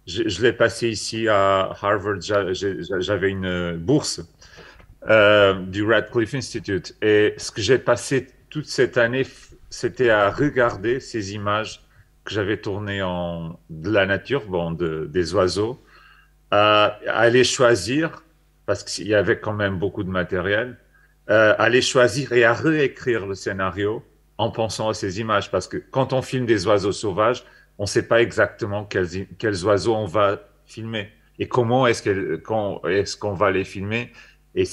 Je l'ai passé ici à Harvard. J'avais une bourse du Radcliffe Institute, et ce que j'ai passé toute cette année, c'était à regarder ces images que j'avais tournées de la nature, des oiseaux, à les choisir, parce qu'il y avait quand même beaucoup de matériel, à les choisir et à réécrire le scénario en pensant à ces images. Parce que quand on filme des oiseaux sauvages, on ne sait pas exactement quels oiseaux on va filmer et comment est-ce qu'on va les filmer. Et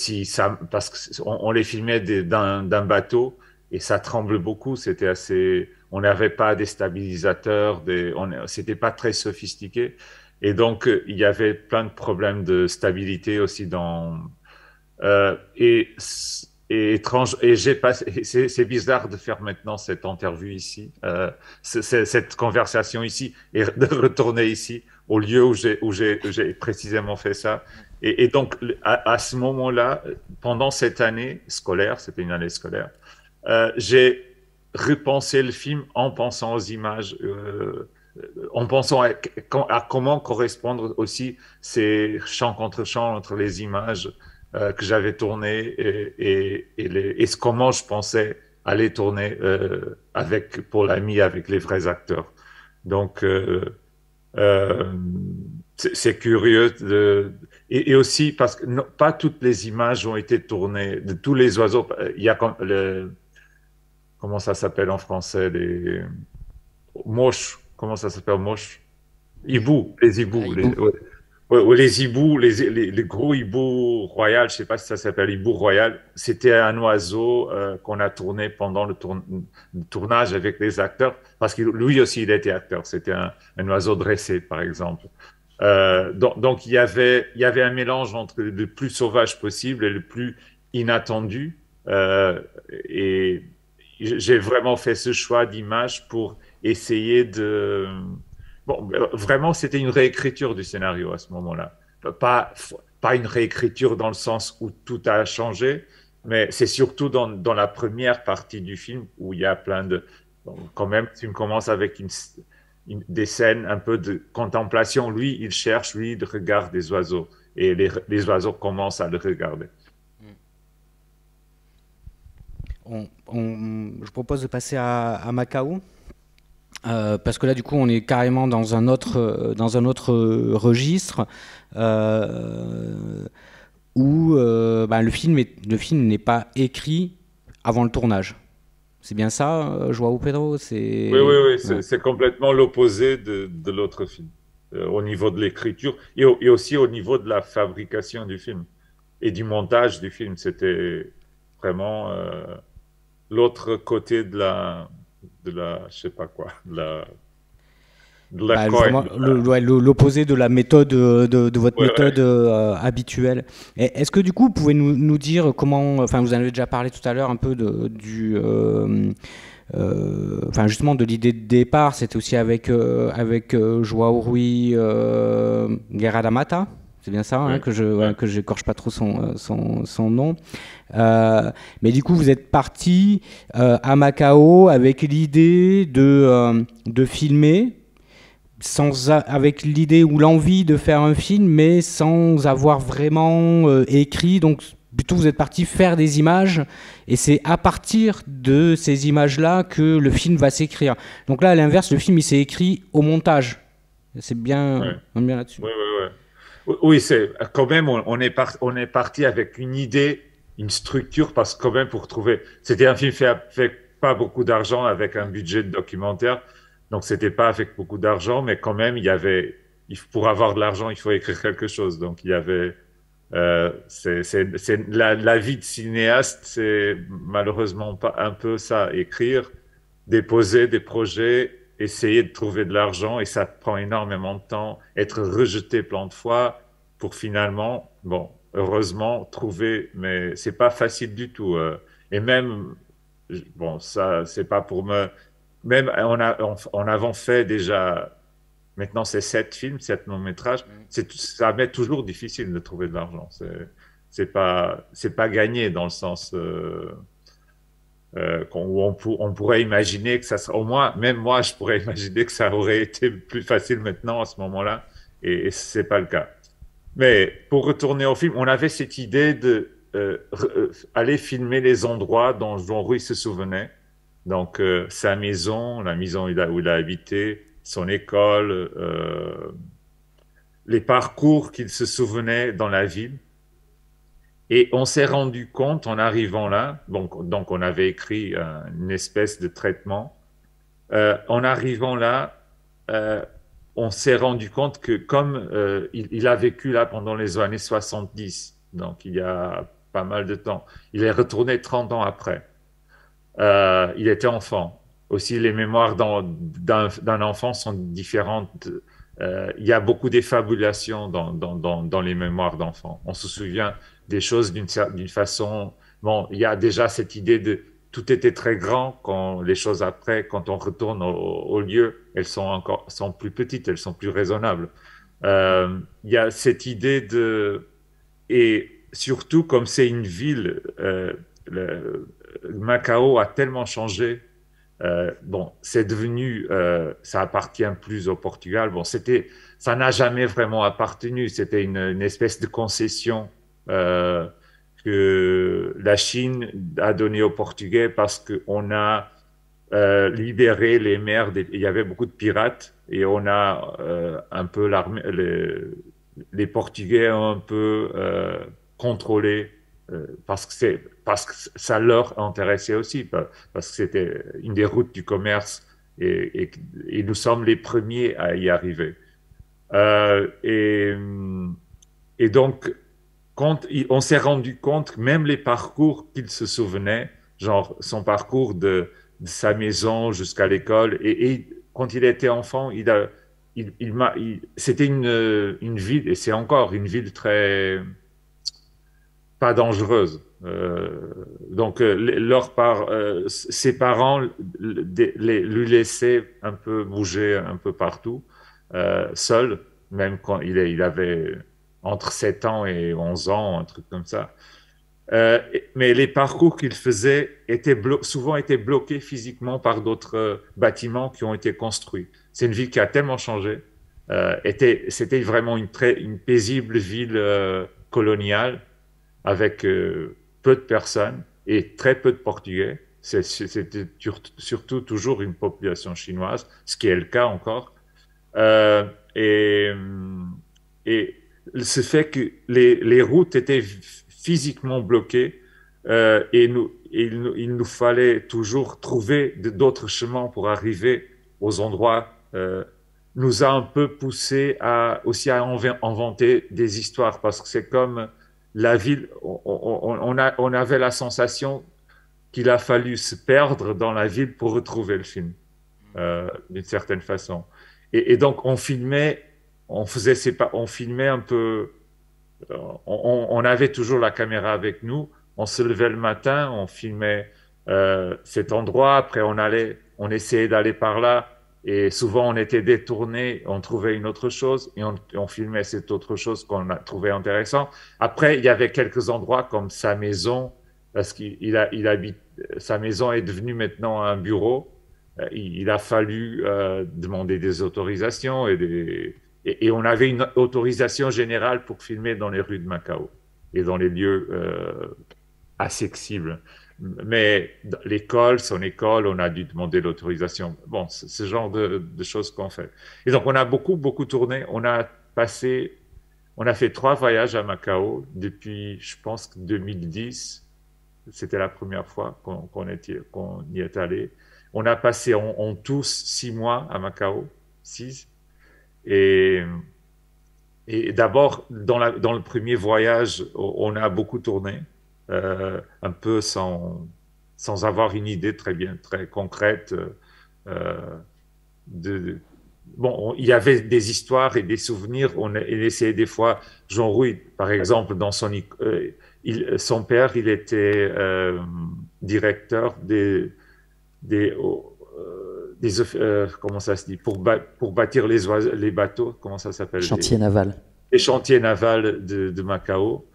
parce qu'on les filmait d'un bateau, et ça tremble beaucoup. On n'avait pas des stabilisateurs, c'était pas très sophistiqué. Et donc, il y avait plein de problèmes de stabilité aussi et étrange. Et c'est bizarre de faire maintenant cette interview ici, cette conversation ici, et de retourner ici, au lieu où j'ai précisément fait ça. Et donc, à ce moment-là, pendant cette année scolaire, c'était une année scolaire, j'ai repensé le film en pensant aux images, en pensant à comment correspondre aussi ces champs contre champs entre les images que j'avais tourné et comment je pensais aller tourner pour l'ami avec les vrais acteurs. Donc, euh, c'est curieux et aussi parce que pas toutes les images ont été tournées de tous les oiseaux. Il y a comment ça s'appelle en français les moches. Comment ça s'appelle moche? Hibou, les Ah, hiboux, hibou. ouais. Ouais, les hiboux, les gros hiboux royal, je sais pas si ça s'appelle hibou royal. C'était un oiseau qu'on a tourné pendant le tournage avec les acteurs, parce que lui aussi il était acteur. C'était un oiseau dressé, par exemple. Donc il y avait un mélange entre le plus sauvage possible et le plus inattendu. Et j'ai vraiment fait ce choix d'image pour essayer de bon, vraiment, c'était une réécriture du scénario à ce moment-là. Pas, pas une réécriture dans le sens où tout a changé, mais c'est surtout dans la première partie du film où il y a plein de... Bon, quand même, tu commences avec des scènes un peu de contemplation. Lui, il cherche, lui, il regarde des oiseaux. Et les oiseaux commencent à le regarder. Je propose de passer à Macao. Parce que là, du coup, on est carrément dans un autre registre où bah, le film n'est pas écrit avant le tournage. C'est bien ça, Joao Pedro? Oui, oui, oui, Ouais. c'est complètement l'opposé de l'autre film, au niveau de l'écriture et aussi au niveau de la fabrication du film et du montage du film. C'était vraiment l'autre côté je sais pas quoi, de la Bah, coin. justement, ouais, l'opposé de la méthode de votre Ouais, ouais. méthode habituelle. Est-ce que du coup, vous pouvez nous dire comment, enfin, vous en avez déjà parlé tout à l'heure un peu enfin justement de l'idée de départ, c'était aussi avec Joao Rui Guerra da Mata, c'est bien ça, hein, Ouais, ouais, ouais. que j'écorche pas trop son nom. Mais du coup, vous êtes parti à Macao avec l'idée de filmer avec l'idée ou l'envie de faire un film, mais sans avoir vraiment écrit. Donc, plutôt, vous êtes parti faire des images, et c'est à partir de ces images-là que le film va s'écrire. Donc là, à l'inverse, le film, il s'est écrit au montage. C'est bien, Ouais. on est bien là-dessus. Oui, oui, oui. Oui, c'est quand même on est parti avec une idée, une structure parce que quand même pour trouver c'était un film fait pas beaucoup d'argent avec un budget de documentaire, donc c'était pas avec beaucoup d'argent, mais quand même il y avait pour avoir de l'argent il faut écrire quelque chose, donc il y avait c'est la vie de cinéaste, c'est malheureusement pas un peu ça, écrire, déposer des projets, essayer de trouver de l'argent et ça prend énormément de temps, être rejeté plein de fois pour finalement, bon, heureusement trouver, mais c'est pas facile du tout. Et même, bon, ça, c'est pas pour me, même on avons fait déjà. Maintenant, c'est 7 films, 7 longs-métrages. Ça m'est toujours difficile de trouver de l'argent. C'est pas gagné dans le sens où on pourrait imaginer que ça serait, au moins, même moi, je pourrais imaginer que ça aurait été plus facile maintenant à ce moment-là, et c'est pas le cas. Mais pour retourner au film, on avait cette idée de aller filmer les endroits dont Rui se souvenait. Donc, sa maison, la maison où il a habité, son école, les parcours qu'il se souvenait dans la ville. Et on s'est rendu compte en arrivant là, donc on avait écrit une espèce de traitement. En arrivant là, euh, on s'est rendu compte que comme il a vécu là pendant les années 70, donc il y a pas mal de temps, il est retourné 30 ans après. Il était enfant. Aussi, les mémoires d'un enfant sont différentes. Il y a beaucoup d'effabulation dans les mémoires d'enfants. On se souvient des choses d'une façon. Bon, il y a déjà cette idée de tout était très grand quand les choses après, quand on retourne au lieu, elles sont plus petites, elles sont plus raisonnables. Il y a cette idée et surtout comme c'est une ville, Macao a tellement changé. Bon, c'est devenu, ça appartient plus au Portugal. Bon, ça n'a jamais vraiment appartenu. C'était une espèce de concession que la Chine a donné aux Portugais parce qu'on a libéré les mers. Il y avait beaucoup de pirates et on a un peu les Portugais ont un peu contrôlé parce que ça leur intéressait aussi parce que c'était une des routes du commerce et nous sommes les premiers à y arriver. Euh, et, et donc quand on s'est rendu compte, même les parcours qu'il se souvenait, genre son parcours de sa maison jusqu'à l'école, et quand il était enfant, c'était une ville, et c'est encore une ville très pas dangereuse. Donc, ses parents lui laissaient un peu bouger un peu partout, seul, même quand il avait entre 7 ans et 11 ans, un truc comme ça. Mais les parcours qu'il faisait souvent étaient bloqués physiquement par d'autres bâtiments qui ont été construits. C'est une ville qui a tellement changé. C'était vraiment une paisible ville coloniale avec peu de personnes et très peu de Portugais. C'était surtout toujours une population chinoise, ce qui est le cas encore. Euh, et, et ce fait que les routes étaient physiquement bloquées il nous fallait toujours trouver d'autres chemins pour arriver aux endroits nous a un peu poussé aussi à inventer des histoires parce que c'est comme la ville, on avait la sensation qu'il a fallu se perdre dans la ville pour retrouver le film, d'une certaine façon. Et donc on filmait un peu, on avait toujours la caméra avec nous, on se levait le matin, on filmait cet endroit, après on essayait d'aller par là, et souvent on était détourné, on trouvait une autre chose, et on filmait cette autre chose qu'on a trouvé intéressant. Après, il y avait quelques endroits comme sa maison, parce sa maison est devenue maintenant un bureau. Il a fallu demander des autorisations et on avait une autorisation générale pour filmer dans les rues de Macao et dans les lieux accessibles. Mais l'école, son école, on a dû demander l'autorisation. Bon, c'est ce genre de choses qu'on fait. Et donc, on a beaucoup tourné. On a fait 3 voyages à Macao depuis, je pense, 2010. C'était la première fois qu'on y est allé. On a passé en tout 6 mois à Macao, 6. Et, et d'abord, dans le premier voyage, on a beaucoup tourné, un peu sans avoir une idée très concrète. Euh, bon, il y avait des histoires et des souvenirs. On essayait des fois, Jean Rouy, par exemple, son père, il était directeur comment ça se dit, pour bâtir les bateaux, comment ça s'appelle? Chantier naval. Les chantiers navals de Macao.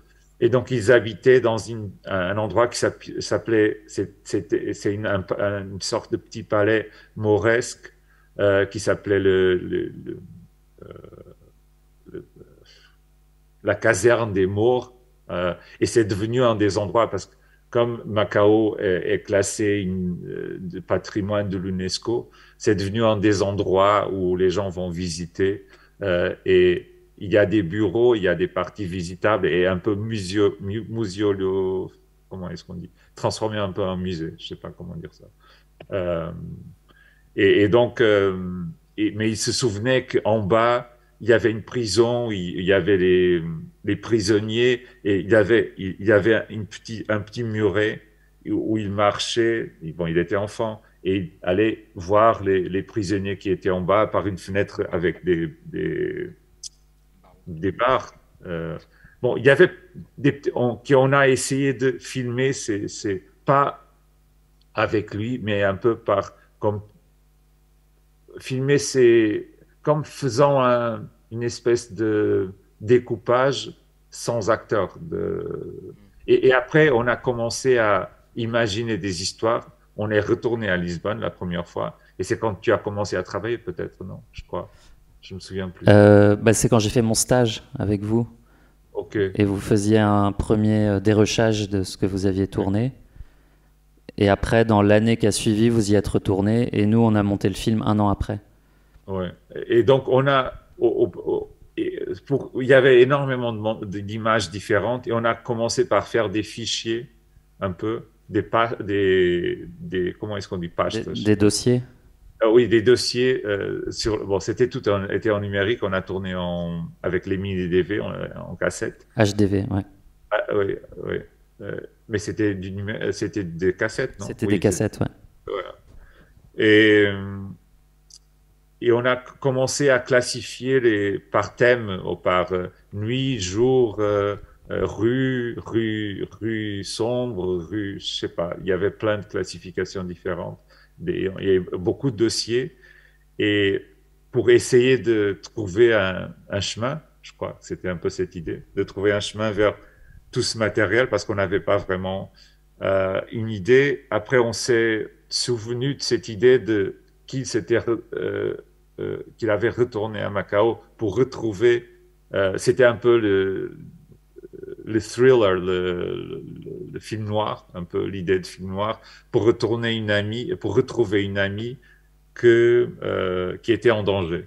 Et donc, ils habitaient dans un endroit qui s'appelait, c'est une sorte de petit palais mauresque qui s'appelait la caserne des Maures. Et c'est devenu un des endroits, parce que comme Macao est classé de patrimoine de l'UNESCO, c'est devenu un des endroits où les gens vont visiter. Et il y a des bureaux, il y a des parties visitables et un peu muséolo, comment est-ce qu'on dit? Transformé un peu en musée, je sais pas comment dire ça. Euh, et donc, mais il se souvenait qu'en bas, il y avait une prison, il y avait les prisonniers, et il y avait un petit muret où il marchait. Bon, il était enfant, et il allait voir les prisonniers qui étaient en bas par une fenêtre avec des barres. Bon, il y avait on a essayé de filmer, c'est pas avec lui, mais un peu comme filmer, c'est comme faisant une espèce de découpage sans acteur. Et après, on a commencé à imaginer des histoires. On est retourné à Lisbonne la première fois. Et c'est quand tu as commencé à travailler, peut-être, non? Je crois. Je me souviens plus. C'est quand j'ai fait mon stage avec vous. Ok. Ok. et vous faisiez un premier dérushage de ce que vous aviez tourné. Et après, dans l'année qui a suivi, vous y êtes retourné et nous, on a monté le film un an après. Ouais. Et donc, il y avait énormément d'images différentes et on a commencé par faire des fichiers, un peu, comment est-ce qu'on dit, Des dossiers. Ah oui, des dossiers bon, était en numérique, on a tourné avec les mini DV en cassette. HDV, ouais. Ah, oui, oui. Mais c'était des cassettes, non? C'était Oui, des cassettes, ouais. voilà. Et on a commencé à classifier par thème, ou par nuit, jour, rue sombre, rue, je sais pas. Il y avait plein de classifications différentes. Il y avait beaucoup de dossiers. Et pour essayer de trouver un chemin, je crois que c'était un peu cette idée, de trouver un chemin vers tout ce matériel, parce qu'on n'avait pas vraiment une idée. Après, on s'est souvenu de cette idée qu'il avait retourné à Macao pour retrouver. C'était un peu le thriller, le film noir, un peu l'idée de film noir, pour retrouver une amie qui était en danger.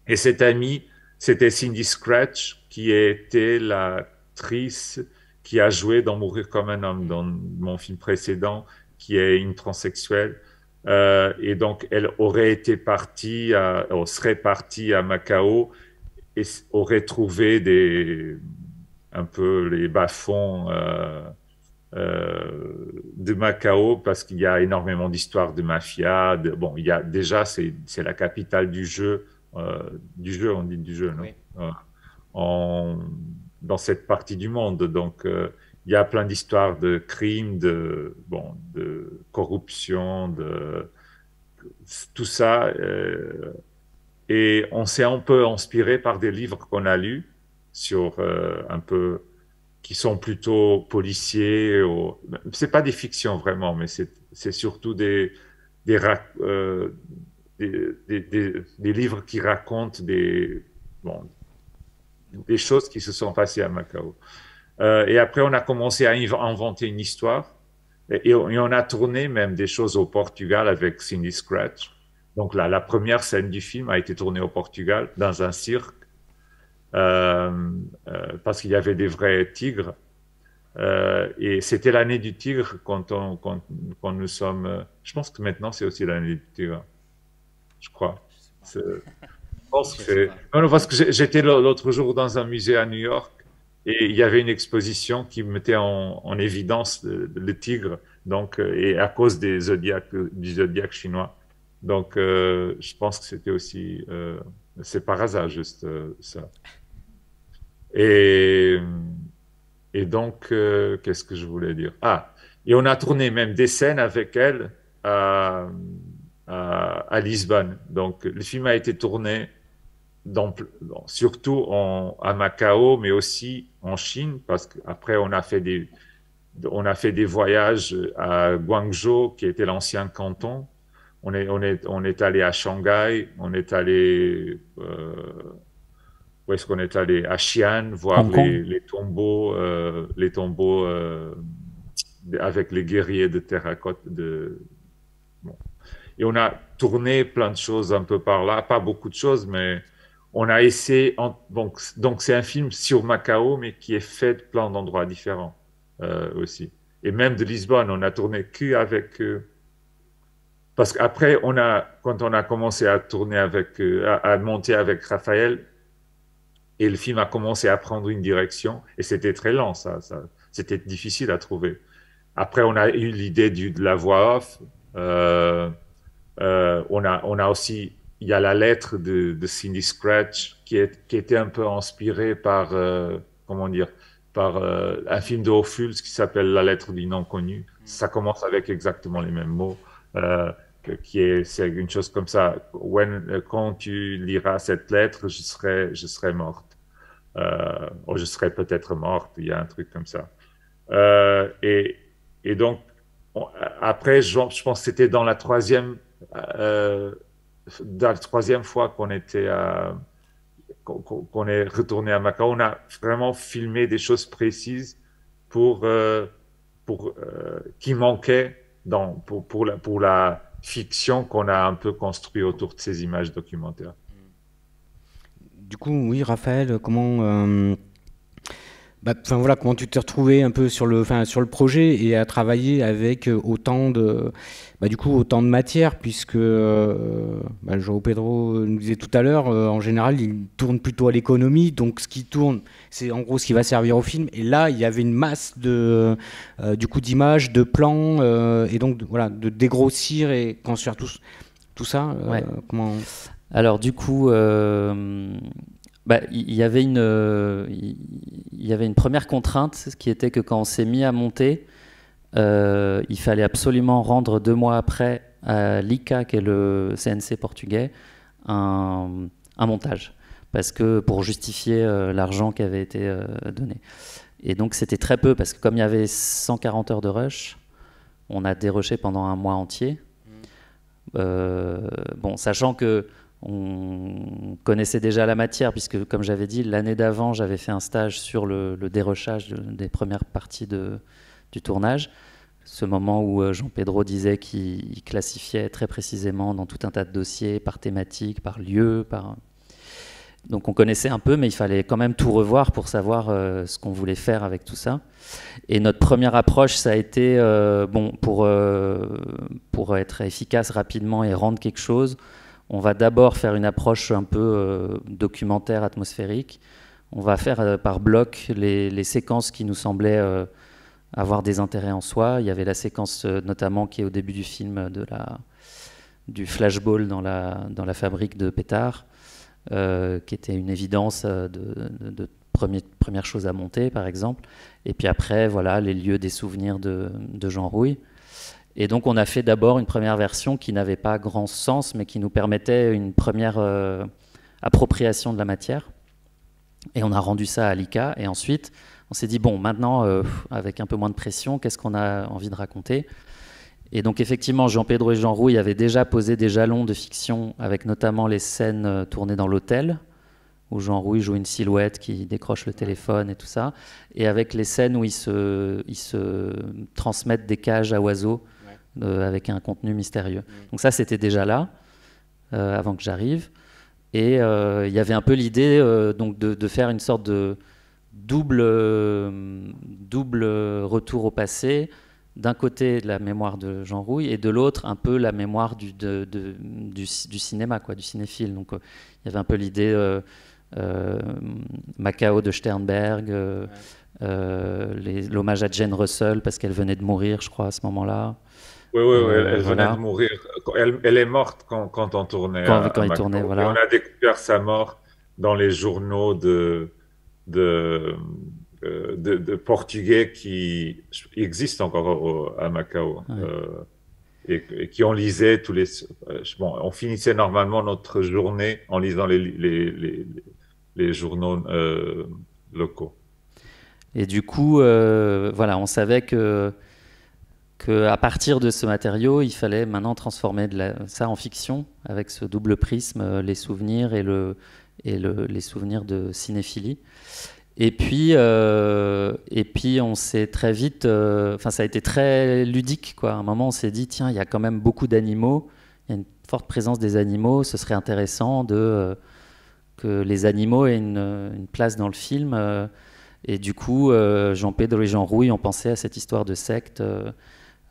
Et cette amie, c'était Cindy Scratch, qui était l'actrice qui a joué dans Mourir comme un homme, dans mon film précédent, qui est une transsexuelle. Et donc, elle serait partie à Macao et aurait trouvé un peu les bas-fonds de Macao, parce qu'il y a énormément d'histoires de mafia. Bon, déjà, c'est la capitale du jeu, on dit du jeu, non? Oui. Dans cette partie du monde. Donc, il y a plein d'histoires de crimes, de corruption, tout ça. Et on s'est un peu inspiré par des livres qu'on a lus sur un peu qui sont plutôt policiers. C'est pas des fictions vraiment, mais c'est surtout des livres qui racontent des choses qui se sont passées à Macao. Et après, on a commencé à inventer une histoire. Et on a tourné même des choses au Portugal avec Cindy Scratch. Donc la première scène du film a été tournée au Portugal, dans un cirque, parce qu'il y avait des vrais tigres. Et c'était l'année du tigre quand nous sommes. Je pense que maintenant c'est aussi l'année du tigre. Je crois. Je pense que non, parce que j'étais l'autre jour dans un musée à New York et il y avait une exposition qui mettait en évidence le tigre, donc et à cause du zodiaque chinois. Donc je pense que c'était aussi c'est par hasard juste ça. Et Et donc, qu'est-ce que je voulais dire? Ah, et on a tourné même des scènes avec elle à Lisbonne. Donc, le film a été tourné surtout à Macao, mais aussi en Chine, parce qu'après, on a fait des voyages à Guangzhou, qui était l'ancien canton. On est allé à Shanghai, on est allé où est-ce qu'on est allé? À Xi'an, voir Hong Kong. les tombeaux avec les guerriers de terracotte. Bon. Et on a tourné plein de choses un peu par là, pas beaucoup de choses, mais on a essayé. Donc c'est un film sur Macao, mais qui est fait de plein d'endroits différents aussi. Et même de Lisbonne, on a tourné qu'avec. Parce qu'après, quand on a commencé à tourner à monter avec Raphaël, et le film a commencé à prendre une direction, et c'était très lent, c'était difficile à trouver. Après, on a eu l'idée de la voix off. On a aussi, il y a la lettre de Cindy Scratch qui était un peu inspirée par, comment dire, par un film de Ophuls qui s'appelle La lettre d'une inconnue. Ça commence avec exactement les mêmes mots. C'est une chose comme ça. Quand tu liras cette lettre, je serai morte. Ou je serais peut-être morte, il y a un truc comme ça. Et donc, après, je pense que c'était dans dans la troisième fois qu'on était qu'on est retourné à Macao, on a vraiment filmé des choses précises qui manquaient pour la fiction qu'on a un peu construit autour de ces images documentaires. Du coup, oui, Raphaël, enfin voilà, comment tu t'es retrouvé un peu sur sur le projet et à travailler avec autant de matière, puisque João Pedro nous disait tout à l'heure, en général, il tourne plutôt à l'économie, donc ce qui tourne, c'est en gros ce qui va servir au film. Et là, il y avait une masse d'images, de plans, et donc voilà, de dégrossir et construire tout ça. Ouais. Comment... Alors du coup, il y avait une première contrainte qui était que quand on s'est mis à monter, il fallait absolument rendre 2 mois après à l'ICA, qui est le CNC portugais, un montage, parce que pour justifier l'argent qui avait été donné. Et donc c'était très peu, parce que comme il y avait 140 heures de rush, on a dérushé pendant 1 mois entier. Bon, sachant que on connaissait déjà la matière, puisque comme j'avais dit, l'année d'avant, j'avais fait un stage sur le dérochage des premières parties du tournage. Ce moment où Jean Pedro disait qu'il classifiait très précisément dans tout un tas de dossiers, par thématique, par lieu, Donc on connaissait un peu, mais il fallait quand même tout revoir pour savoir ce qu'on voulait faire avec tout ça. Et notre première approche, ça a été, pour être efficace rapidement et rendre quelque chose, on va d'abord faire une approche un peu documentaire, atmosphérique. On va faire par bloc les séquences qui nous semblaient avoir des intérêts en soi. Il y avait la séquence notamment qui est au début du film du flashball dans la fabrique de pétards, qui était une évidence de première chose à monter, par exemple. Et puis après, voilà, les lieux des souvenirs de Jean Rouy. Et donc on a fait d'abord une première version qui n'avait pas grand sens, mais qui nous permettait une première appropriation de la matière. Et on a rendu ça à l'ICA. Et ensuite, on s'est dit, bon, maintenant, avec un peu moins de pression, qu'est-ce qu'on a envie de raconter ? Et donc effectivement, Jean Pedro et Jean Rouy avaient déjà posé des jalons de fiction, avec notamment les scènes tournées dans l'hôtel, où Jean Rouy joue une silhouette qui décroche le téléphone et tout ça, et avec les scènes où ils se transmettent des cages à oiseaux, avec un contenu mystérieux. Donc ça, c'était déjà là, avant que j'arrive. Et il y avait un peu l'idée donc de faire une sorte de double retour au passé. D'un côté, la mémoire de Jean Rouy, et de l'autre, un peu la mémoire du cinéma, quoi, du cinéphile. Donc il y avait un peu l'idée Macao de Sternberg, l'hommage à Jane Russell, parce qu'elle venait de mourir, je crois, à ce moment-là. Oui, elle venait de mourir. Elle est morte quand on tournait. Quand il tournait, voilà. Et on a découvert sa mort dans les journaux de Portugais qui existent encore à Macao. Ouais. Et qui on lisait tous les. On finissait normalement notre journée en lisant les journaux locaux. Et du coup, voilà, on savait qu'à partir de ce matériau, il fallait maintenant transformer ça en fiction, avec ce double prisme, les souvenirs et les souvenirs de cinéphilie. Et puis on s'est très vite, ça a été très ludique, quoi. À un moment, on s'est dit, tiens, il y a quand même beaucoup d'animaux, il y a une forte présence des animaux, ce serait intéressant que les animaux aient une place dans le film. Et du coup, Jean Pedro et Jean Rouy ont pensé à cette histoire de secte,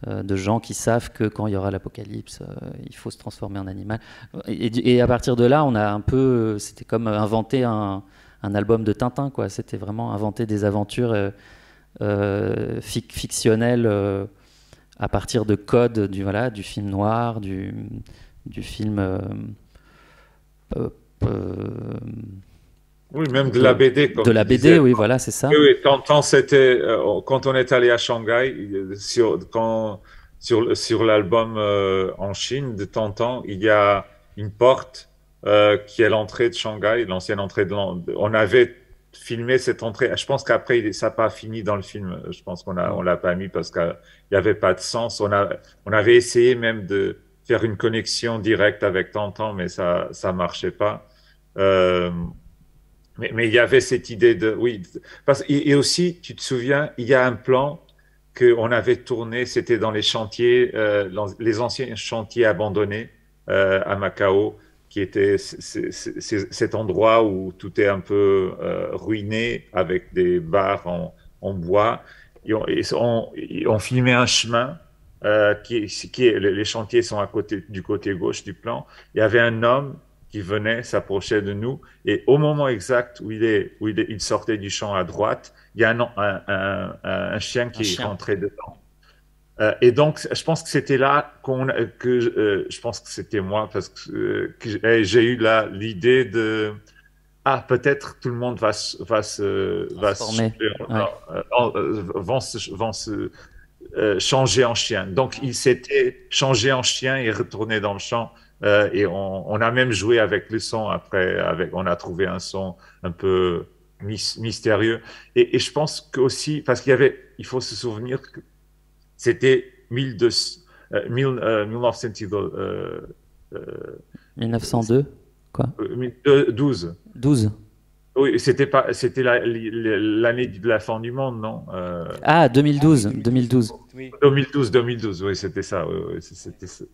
de gens qui savent que quand il y aura l'apocalypse, il faut se transformer en animal. Et à partir de là, on a un peu, c'était comme inventer un album de Tintin, quoi. C'était vraiment inventer des aventures fictionnelles à partir de codes du film noir, du film. Oui, même de la BD. Comme de la BD, disais. Oui, voilà, c'est ça. Oui, tant c'était quand on est allé à Shanghai, sur l'album en Chine de Tintin, il y a une porte qui est l'entrée de Shanghai, l'ancienne entrée on avait filmé cette entrée. Je pense qu'après, ça n'a pas fini dans le film. Je pense on l'a pas mis parce qu'il n'y avait pas de sens. On avait essayé même de faire une connexion directe avec Tintin, mais ça marchait pas. Mais il y avait cette idée de, oui, et aussi, tu te souviens, il y a un plan qu'on avait tourné, c'était dans les chantiers, les anciens chantiers abandonnés à Macao, qui était cet endroit où tout est un peu ruiné avec des bars en bois. Et on filmait un chemin les chantiers sont du côté gauche du plan. Il y avait un homme qui venait, s'approchait de nous, et au moment exact où il sortait du champ à droite, il y a un chien qui est rentré dedans. Et donc, je pense que c'était là je pense que c'était moi, parce que j'ai eu l'idée de peut-être tout le monde va se changer en chien. Donc, il s'était changé en chien et retourné dans le champ. Et on a même joué avec le son après. On a trouvé un son un peu mystérieux. Et je pense qu'aussi, parce il faut se souvenir que c'était 1902, quoi. 12. 12. Oui, c'était l'année de la fin du monde, non? 2012. 2012. Oui. 2012, oui, c'était ça. Oui, c'était ça.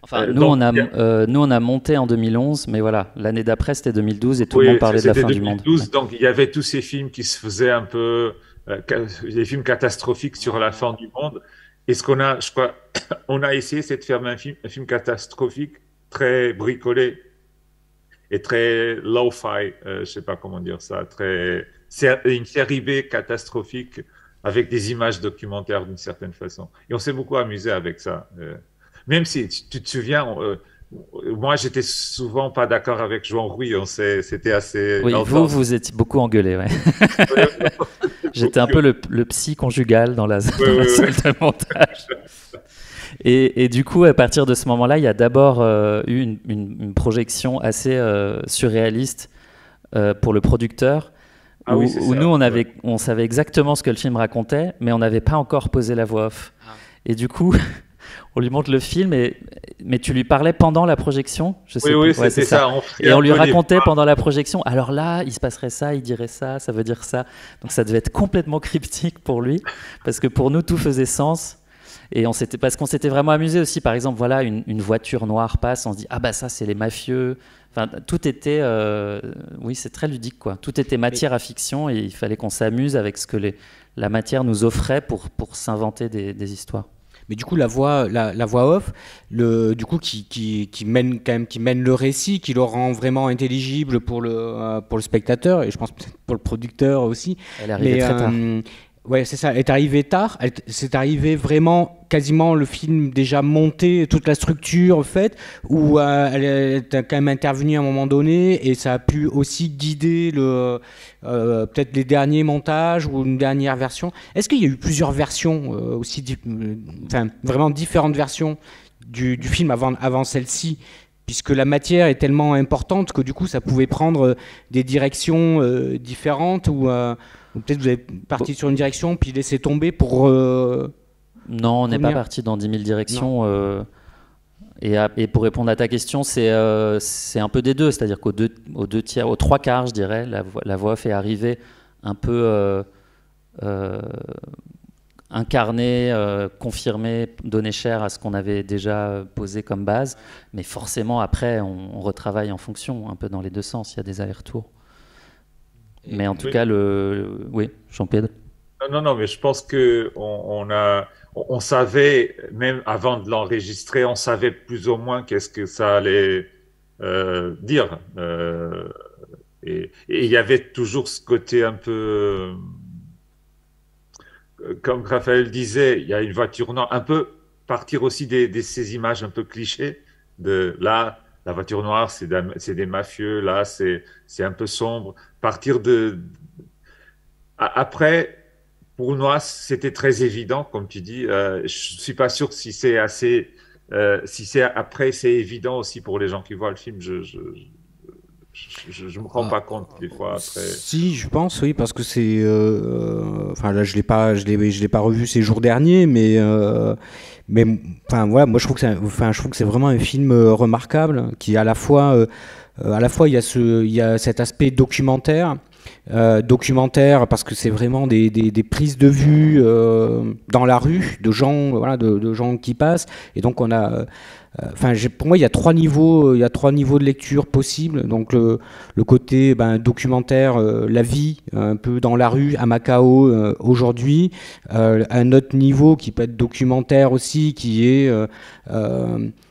Enfin, nous, on a monté en 2011, mais voilà, l'année d'après, c'était 2012 et tout le monde parlait de la fin 2012, du monde. Donc, il y avait tous ces films qui se faisaient un peu, des films catastrophiques sur la fin du monde. Et je crois, on a essayé, c'est de faire un film catastrophique très bricolé et très low-fi, je sais pas comment dire ça, une série B catastrophique avec des images documentaires d'une certaine façon. Et on s'est beaucoup amusé avec ça. Même si tu te souviens, moi j'étais souvent pas d'accord avec Joan Rui, c'était assez... Oui, vous étiez beaucoup engueulé, ouais. J'étais un peu le psy conjugal dans la salle de montage. Et du coup, à partir de ce moment-là, il y a d'abord eu une projection assez surréaliste pour le producteur, où nous, on savait exactement ce que le film racontait, mais on n'avait pas encore posé la voix off. Et du coup, on lui montre le film, mais tu lui parlais pendant la projection, je sais Oui, c'était ça. Et on lui racontait pendant la projection, alors là, il se passerait ça, il dirait ça, ça veut dire ça. Donc ça devait être complètement cryptique pour lui, parce que pour nous, tout faisait sens. Et parce qu'on s'était vraiment amusé aussi. Par exemple, voilà, une voiture noire passe, on se dit « Ah bah ça, c'est les mafieux ». Enfin, tout était... oui, c'est très ludique, quoi. Tout était matière à fiction et il fallait qu'on s'amuse avec ce que la matière nous offrait pour s'inventer des histoires. Mais du coup, la voix off, du coup, qui mène le récit, qui le rend vraiment intelligible pour le spectateur et je pense peut-être pour le producteur aussi. Elle est arrivée très tard. Ouais, c'est ça. Elle est arrivée tard. C'est arrivé vraiment quasiment le film déjà monté, toute la structure faite, où elle est quand même intervenue à un moment donné et ça a pu aussi guider peut-être les derniers montages ou une dernière version. Est-ce qu'il y a eu plusieurs versions aussi, vraiment différentes versions du film avant celle-ci? Puisque la matière est tellement importante que du coup ça pouvait prendre des directions différentes ou peut-être vous êtes parti sur une direction puis laissé tomber pour... Non, on n'est pas parti dans 10 000 directions. Et pour répondre à ta question, c'est un peu des deux, c'est-à-dire aux trois quarts, je dirais, la voix off est arrivée un peu incarné, confirmé, donné cher à ce qu'on avait déjà posé comme base. Mais forcément, après, on retravaille en fonction, un peu dans les deux sens. Il y a des allers-retours. Mais en tout cas, oui, Jean-Pierre. Non, mais je pense que on savait, même avant de l'enregistrer, on savait plus ou moins qu'est-ce que ça allait dire. Et il y avait toujours ce côté un peu... Comme Raphaël disait, il y a une voiture noire, un peu partir aussi de ces images un peu clichés, là, la voiture noire, c'est des mafieux, là, c'est un peu sombre. Après, pour moi, c'était très évident, comme tu dis. Je suis pas sûr si c'est assez, après, c'est évident aussi pour les gens qui voient le film. Je me rends pas compte des fois après. Si, je pense, oui, parce que c'est. Enfin là, je l'ai pas revu ces jours derniers, mais enfin voilà, moi je trouve que c'est vraiment un film remarquable qui à la fois il y a cet aspect documentaire documentaire, parce que c'est vraiment des prises de vue dans la rue, de gens, voilà, de gens qui passent. Et donc on a, pour moi, il y a trois niveaux, de lecture possibles. Donc le côté documentaire, la vie un peu dans la rue à Macao aujourd'hui. Un autre niveau qui peut être documentaire aussi, qui est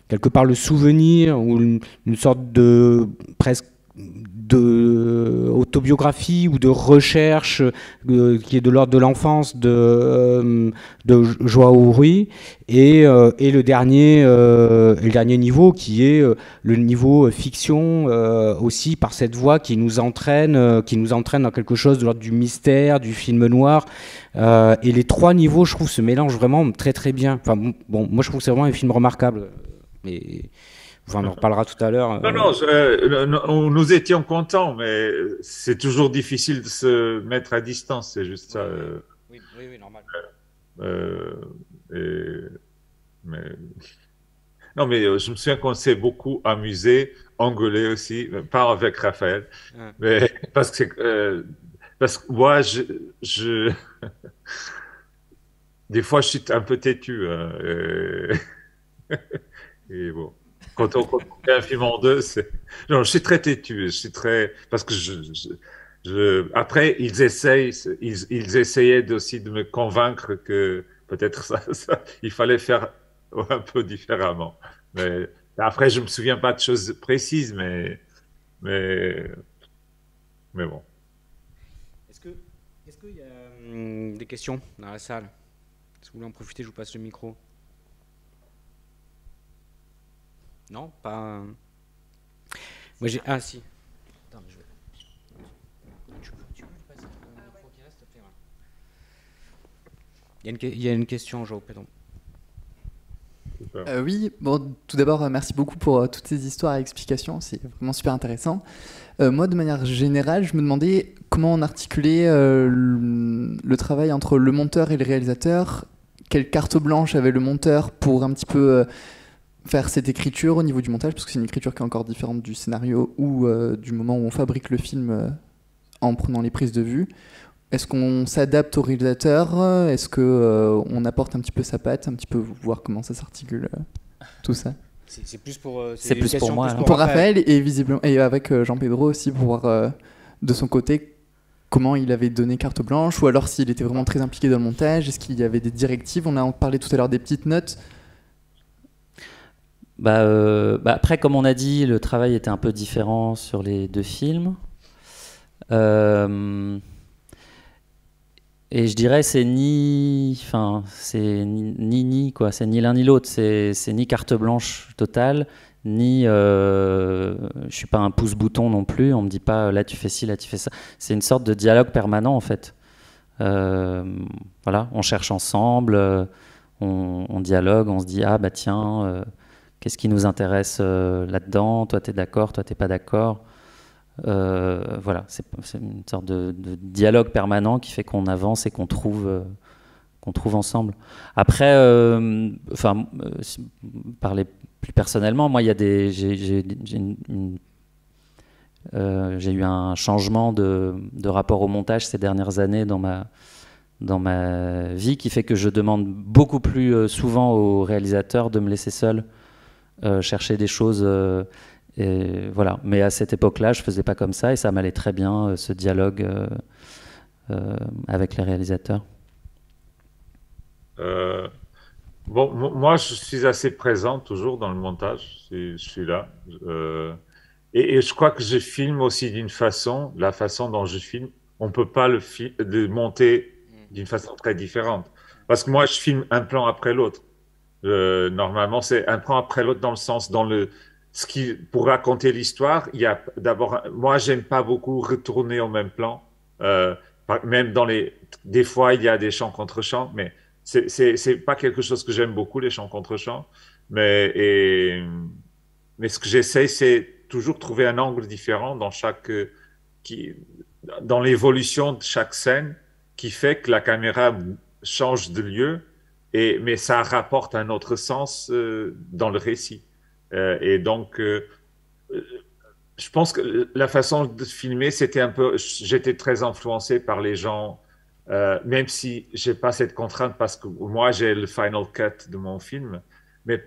quelque part le souvenir ou une sorte de presque de autobiographie ou de recherche qui est de l'ordre de l'enfance de Joao Rui, et le dernier niveau qui est le niveau fiction, aussi par cette voix qui nous entraîne dans quelque chose de l'ordre du mystère, du film noir, et les trois niveaux, je trouve, se mélangent vraiment très très bien. Enfin bon, moi je trouve que c'est vraiment un film remarquable, mais enfin, on en reparlera tout à l'heure. Non, nous étions contents, mais c'est toujours difficile de se mettre à distance, c'est juste ça. Oui, normal. Euh, mais... Non, mais je me souviens qu'on s'est beaucoup amusé, engueulé aussi, pas avec Raphaël, mais parce que moi, des fois, je suis un peu têtu, hein, et bon. Quand on fait un film en deux, non, je suis très têtu, parce que après, ils essayaient aussi de me convaincre que peut-être il fallait faire un peu différemment. Mais après, je me souviens pas de choses précises, mais, mais bon. Est-ce qu'il y a des questions dans la salle? Si vous voulez en profiter, je vous passe le micro. Non, pas. Moi j'ai. Ah si. Attends, mais je vais. Tu peux lui passer le micro qui reste, s'il te plaît, voilà. Il y a une question, Joao, pardon. Oui, bon, tout d'abord, merci beaucoup pour toutes ces histoires et explications, c'est vraiment super intéressant. Moi, de manière générale, je me demandais comment on articulait le travail entre le monteur et le réalisateur. Quelle carte blanche avait le monteur pour un petit peu faire cette écriture au niveau du montage, parce que c'est une écriture qui est encore différente du scénario ou du moment où on fabrique le film en prenant les prises de vue. Est-ce qu'on s'adapte au réalisateur? Est-ce qu'on apporte un petit peu sa patte, un petit peu voir comment ça s'articule, tout ça? C'est plus pour, c'est plus pour moi. Pour Raphaël et visiblement et avec Jean-Pedro aussi, pour voir de son côté comment il avait donné carte blanche, ou alors s'il était vraiment très impliqué dans le montage. Est-ce qu'il y avait des directives? On a parlé tout à l'heure des petites notes. Après, comme on a dit, le travail était un peu différent sur les deux films. Et je dirais c'est ni quoi, c'est ni l'un ni l'autre, c'est ni carte blanche totale, ni je suis pas un pouce-bouton non plus, on me dit pas là tu fais ci, là tu fais ça. C'est une sorte de dialogue permanent en fait. Voilà, on cherche ensemble, on dialogue, on se dit ah bah tiens, qu'est-ce qui nous intéresse là-dedans, toi t'es d'accord, toi t'es pas d'accord. Voilà, c'est une sorte de dialogue permanent qui fait qu'on avance et qu'on trouve ensemble. Après, parler plus personnellement, moi, il y a j'ai eu un changement de rapport au montage ces dernières années dans ma vie, qui fait que je demande beaucoup plus souvent aux réalisateurs de me laisser seul chercher des choses. Et voilà. Mais à cette époque-là, je faisais pas comme ça et ça m'allait très bien, ce dialogue avec les réalisateurs. Bon, moi, je suis assez présent toujours dans le montage. Je suis là. Et je crois que je filme aussi d'une façon, la façon dont je filme, on peut pas le monter d'une façon très différente. Parce que moi, je filme un plan après l'autre. Normalement, c'est un plan après l'autre dans le sens, pour raconter l'histoire, il y a d'abord, moi, j'aime pas beaucoup retourner au même plan. Même des fois, il y a des chants contre chants, mais c'est pas quelque chose que j'aime beaucoup, les chants contre chants. Mais ce que j'essaie, c'est toujours trouver un angle différent dans l'évolution de chaque scène, qui fait que la caméra change de lieu, mais ça rapporte un autre sens dans le récit. Et donc, je pense que la façon de filmer, c'était un peu. J'étais très influencé par les gens, même si j'ai pas cette contrainte parce que moi j'ai le final cut de mon film, mais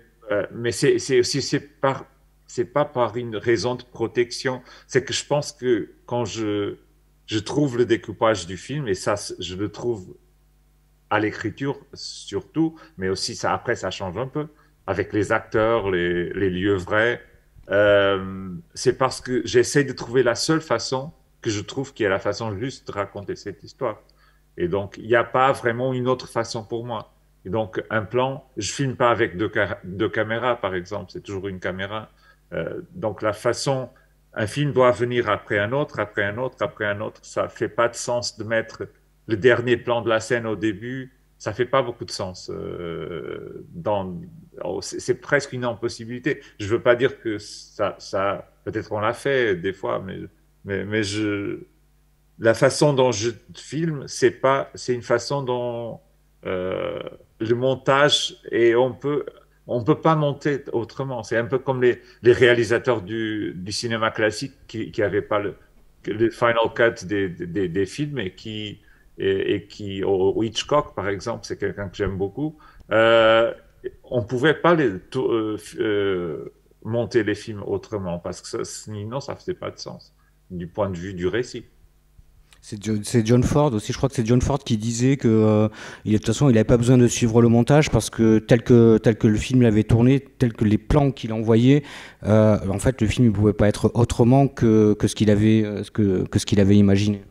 c'est aussi c'est pas par une raison de protection. C'est que je pense que quand je trouve le découpage du film et ça je le trouve à l'écriture surtout, mais aussi ça après ça change un peu avec les acteurs, les lieux vrais. C'est parce que j'essaie de trouver la seule façon que je trouve qui est la façon juste de raconter cette histoire. Et donc, il n'y a pas vraiment une autre façon pour moi. Et donc, un plan, je filme pas avec deux caméras, par exemple, c'est toujours une caméra. Donc, la façon, un film doit venir après un autre, après un autre, après un autre. Ça fait pas de sens de mettre le dernier plan de la scène au début. Ça fait pas beaucoup de sens. C'est presque une impossibilité. Je veux pas dire que ça peut-être on l'a fait des fois, mais la façon dont je filme, c'est une façon dont le montage et on peut pas monter autrement. C'est un peu comme les réalisateurs du cinéma classique qui avaient pas le final cut des films et qui, au Hitchcock par exemple, c'est quelqu'un que j'aime beaucoup. On pouvait pas monter les films autrement parce que sinon ça faisait pas de sens du point de vue du récit. C'est John Ford aussi, je crois que c'est John Ford qui disait que de toute façon il n'avait pas besoin de suivre le montage parce que tel que le film l'avait tourné, tel que les plans qu'il envoyait, en fait le film ne pouvait pas être autrement que ce qu'il avait, que ce qu'il avait imaginé.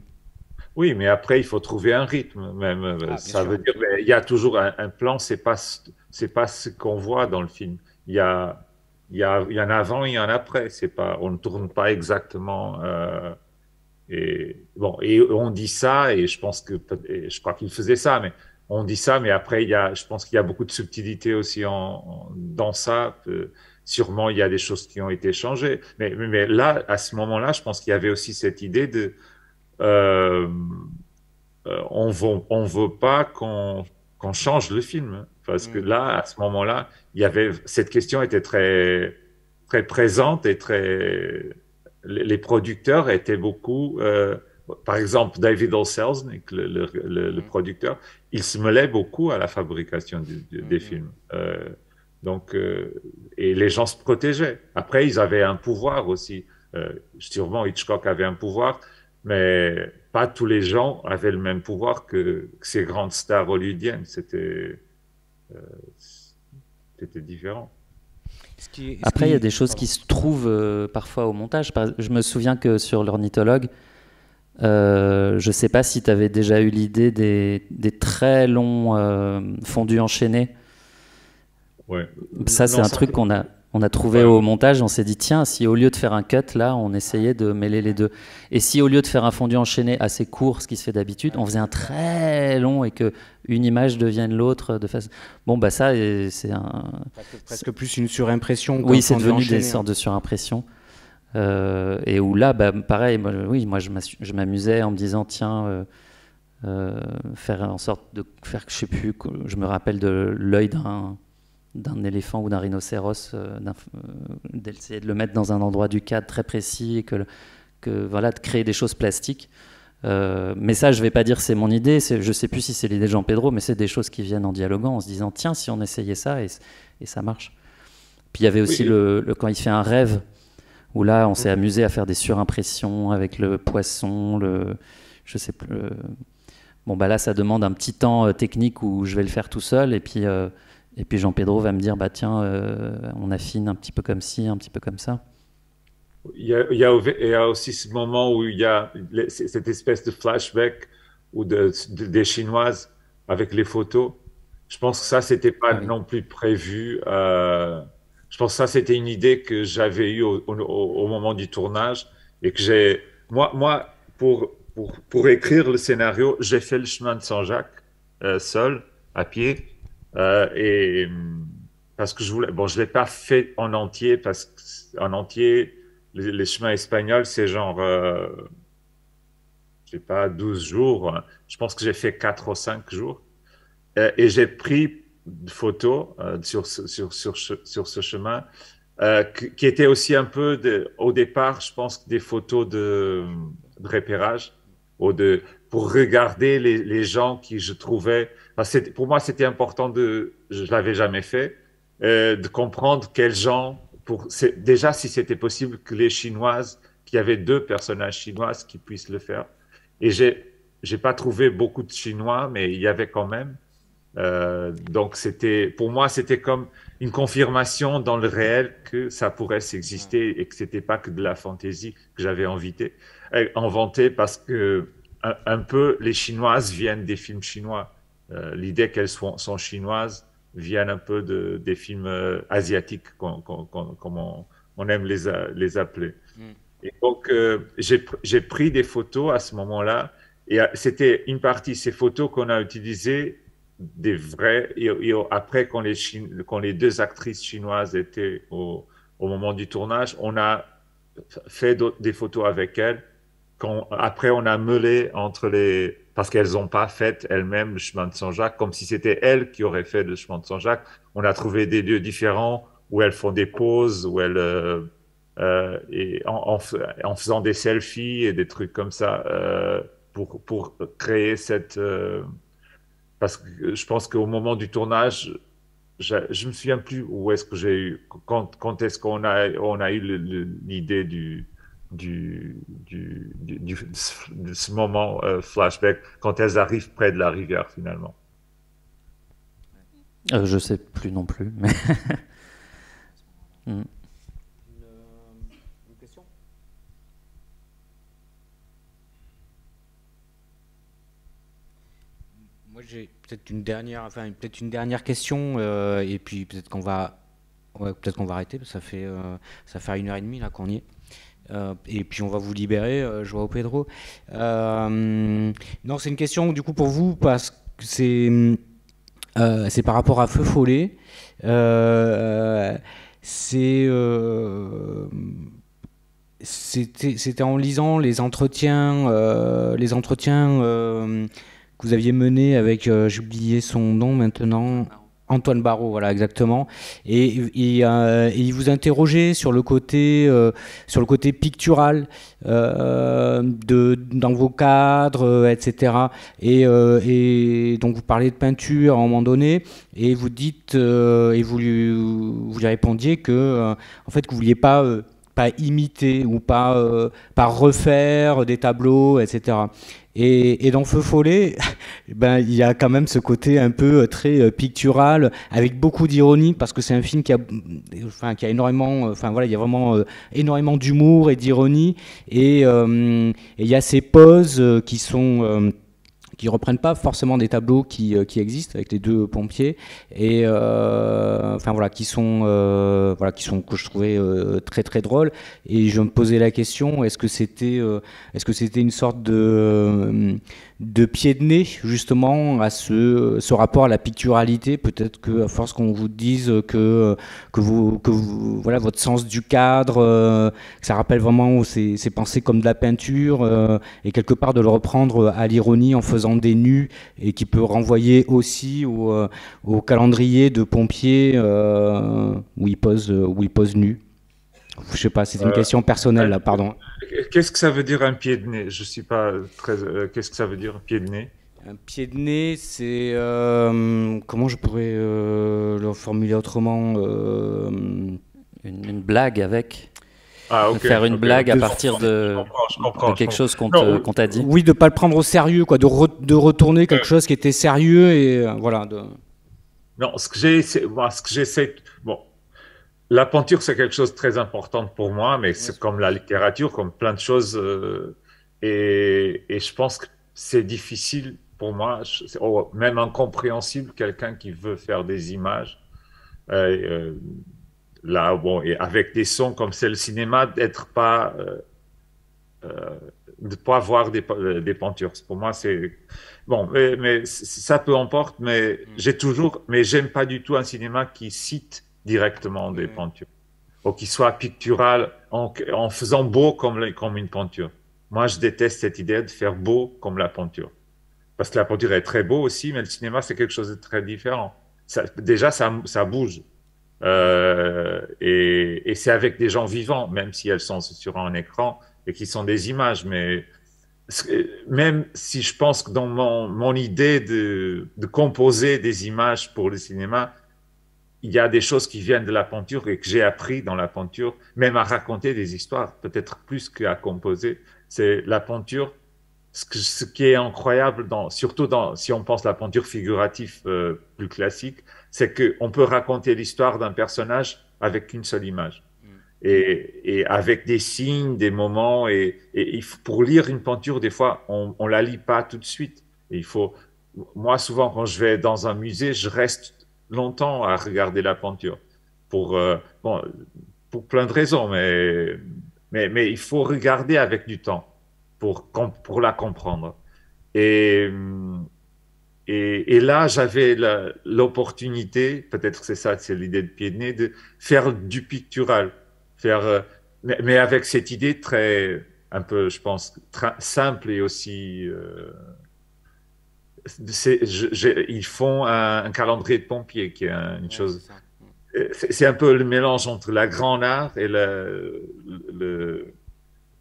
Oui, mais après il faut trouver un rythme même. Ça veut dire il y a toujours un plan, c'est pas ce qu'on voit dans le film. Il y en a avant, il y en a après. C'est pas, on ne tourne pas exactement. Et bon, et on dit ça, et je crois qu'il faisait ça, mais on dit ça, mais après, je pense qu'il y a beaucoup de subtilité aussi dans ça. Sûrement, il y a des choses qui ont été changées. Mais là, à ce moment-là, je pense qu'il y avait aussi cette idée de, euh, on veut pas qu'on change le film. Parce que là, à ce moment-là, cette question était très présente et les producteurs étaient beaucoup, par exemple, David O. Selznick, le producteur, il se mêlait beaucoup à la fabrication des films. Et les gens se protégeaient. Après, ils avaient un pouvoir aussi. Sûrement, Hitchcock avait un pouvoir, mais pas tous les gens avaient le même pouvoir que ces grandes stars hollywoodiennes. Euh, c'était différent. Après, il y a des choses qui se trouvent parfois au montage. Je me souviens que sur l'ornithologue, je ne sais pas si tu avais déjà eu l'idée des très longs fondus enchaînés. Ouais. Ça, c'est un truc qu'on a trouvé au montage. On s'est dit, tiens, si au lieu de faire un cut, là, on essayait de mêler les deux. Et si au lieu de faire un fondu enchaîné assez court, ce qui se fait d'habitude, on faisait un très long et qu'une image devienne l'autre de face. Bon, bah ça, c'est presque plus une surimpression. Oui, c'est devenu des sortes de surimpression. Et où là, bah, pareil, moi je m'amusais en me disant, tiens, faire en sorte de faire que je sais plus, je me rappelle de l'œil d'un éléphant ou d'un rhinocéros, d'essayer de le mettre dans un endroit du cadre très précis et voilà, de créer des choses plastiques. Mais ça, je vais pas dire c'est mon idée, je sais plus si c'est l'idée de Jean Pedro, mais c'est des choses qui viennent en dialoguant, en se disant tiens, si on essayait ça et ça marche. Puis il y avait aussi quand il fait un rêve, où là on s'est amusé à faire des surimpressions avec le poisson, je sais plus. Bon bah là ça demande un petit temps technique où je vais le faire tout seul et puis Jean Pedro va me dire bah tiens on affine un petit peu comme ci, un petit peu comme ça. Il y a aussi ce moment où il y a cette espèce de flashback ou des Chinoises avec les photos. Je pense que ça, c'était pas non plus prévu. Je pense que ça, c'était une idée que j'avais eue au moment du tournage et que moi, pour écrire le scénario, j'ai fait le chemin de Saint-Jacques seul, à pied, parce que je l'ai pas fait en entier parce qu'en entier, les chemins espagnols, c'est genre, je sais pas, 12 jours. Je pense que j'ai fait 4 ou 5 jours. Et j'ai pris des photos sur ce chemin qui étaient aussi un peu, au départ, je pense, des photos de repérage, pour regarder les gens qui je trouvais. Pour moi, c'était important je l'avais jamais fait, de comprendre quels gens, déjà si c'était possible que les Chinoises, qu'il y avait 2 personnages chinoises qui puissent le faire. Et j'ai pas trouvé beaucoup de Chinois, mais il y avait quand même. Donc pour moi, c'était comme une confirmation dans le réel que ça pourrait s'exister et que c'était pas que de la fantaisie que j'avais inventé parce que un peu les Chinoises viennent des films chinois. L'idée qu'elles sont chinoises vient un peu des films asiatiques, comme on aime les appeler. Et donc, j'ai pris des photos à ce moment-là, et c'était une partie de ces photos qu'on a utilisées, des vraies, et après, quand les 2 actrices chinoises étaient au moment du tournage, on a fait des photos avec elles. Après, on a meulé parce qu'elles n'ont pas fait elles-mêmes le chemin de Saint-Jacques, comme si c'était elles qui auraient fait le chemin de Saint-Jacques. On a trouvé des lieux différents où elles font des pauses, où elles et en faisant des selfies et des trucs comme ça pour créer parce que je pense qu'au moment du tournage, je me souviens plus où est-ce que j'ai eu quand est-ce qu'on a eu l'idée de ce moment flashback quand elles arrivent près de la rivière finalement. Je sais plus non plus. Mais Une question ? Moi, j'ai peut-être une dernière question, et puis peut-être qu'on va arrêter, parce que ça fait 1h30 là qu'on y est. Et puis on va vous libérer, Joao Pedro. Non, c'est une question du coup pour vous, parce que c'est par rapport à Feu Follet. C'était en lisant les entretiens que vous aviez menés avec, j'ai oublié son nom maintenant, Antoine Barraud, voilà, exactement. Et il vous interrogeait sur le côté pictural dans vos cadres, etc. Et donc vous parlez de peinture à un moment donné, et vous dites, et vous lui répondiez que, en fait, que vous vouliez pas imiter ou pas refaire des tableaux, etc. Et dans Feu Follet, ben, il y a quand même ce côté un peu très pictural, avec beaucoup d'ironie, parce que c'est un film qui a énormément, voilà, il y a vraiment énormément d'humour et d'ironie, et il y a ces poses qui reprennent pas forcément des tableaux qui existent avec les 2 pompiers, et voilà, qui sont que je trouvais très très drôles. Et je me posais la question, est-ce que c'était une sorte de pied de nez justement à ce rapport à la picturalité? Peut-être que à force qu'on vous dise que voilà, votre sens du cadre, que ça rappelle vraiment, c'est pensé comme de la peinture, et quelque part de le reprendre à l'ironie en faisant des nus, et qui peut renvoyer aussi au calendrier de pompiers où ils posent nus. Je sais pas, c'est une question personnelle là, pardon. Qu'est-ce que ça veut dire un pied de nez? Je suis pas très. Qu'est-ce que ça veut dire un pied de nez? Un pied de nez, c'est comment je pourrais le formuler autrement? Une blague avec. Ah, ok. Faire une blague à partir de quelque chose qu'on t'a dit. Oui, de pas le prendre au sérieux, quoi, de retourner quelque chose qui était sérieux, et voilà. Non, ce que j'essaie. Bon, la peinture, c'est quelque chose de très important pour moi, mais c'est comme la littérature, comme plein de choses. Et je pense que c'est difficile pour moi, même incompréhensible, quelqu'un qui veut faire des images. Là, bon, et avec des sons comme c'est le cinéma, de pas voir des peintures. Pour moi, c'est bon, mais ça peu importe. Mais j'aime pas du tout un cinéma qui cite directement des peintures, ou qui soit pictural en faisant beau comme une peinture. Moi, je déteste cette idée de faire beau comme la peinture, parce que la peinture est très beau aussi, mais le cinéma c'est quelque chose de très différent. Déjà, ça bouge. Et c'est avec des gens vivants, même si elles sont sur un écran et qui sont des images. Mais même si je pense que dans mon idée de composer des images pour le cinéma, il y a des choses qui viennent de la peinture et que j'ai appris dans la peinture, même à raconter des histoires, peut-être plus qu'à composer. C'est la peinture. Ce qui est incroyable, surtout si on pense à la peinture figurative plus classique, c'est qu'on peut raconter l'histoire d'un personnage avec une seule image. Et avec des signes, des moments. Pour lire une peinture, des fois, on ne la lit pas tout de suite. Moi, souvent, quand je vais dans un musée, je reste longtemps à regarder la peinture. Bon, pour plein de raisons, mais il faut regarder avec du temps pour la comprendre. Et, et là, j'avais l'opportunité, peut-être c'est ça, c'est l'idée de pied de nez, de faire du pictural. Mais avec cette idée très, un peu, je pense, simple et aussi. Ils font un calendrier de pompiers, qui est une chose. C'est un peu le mélange entre la grande art et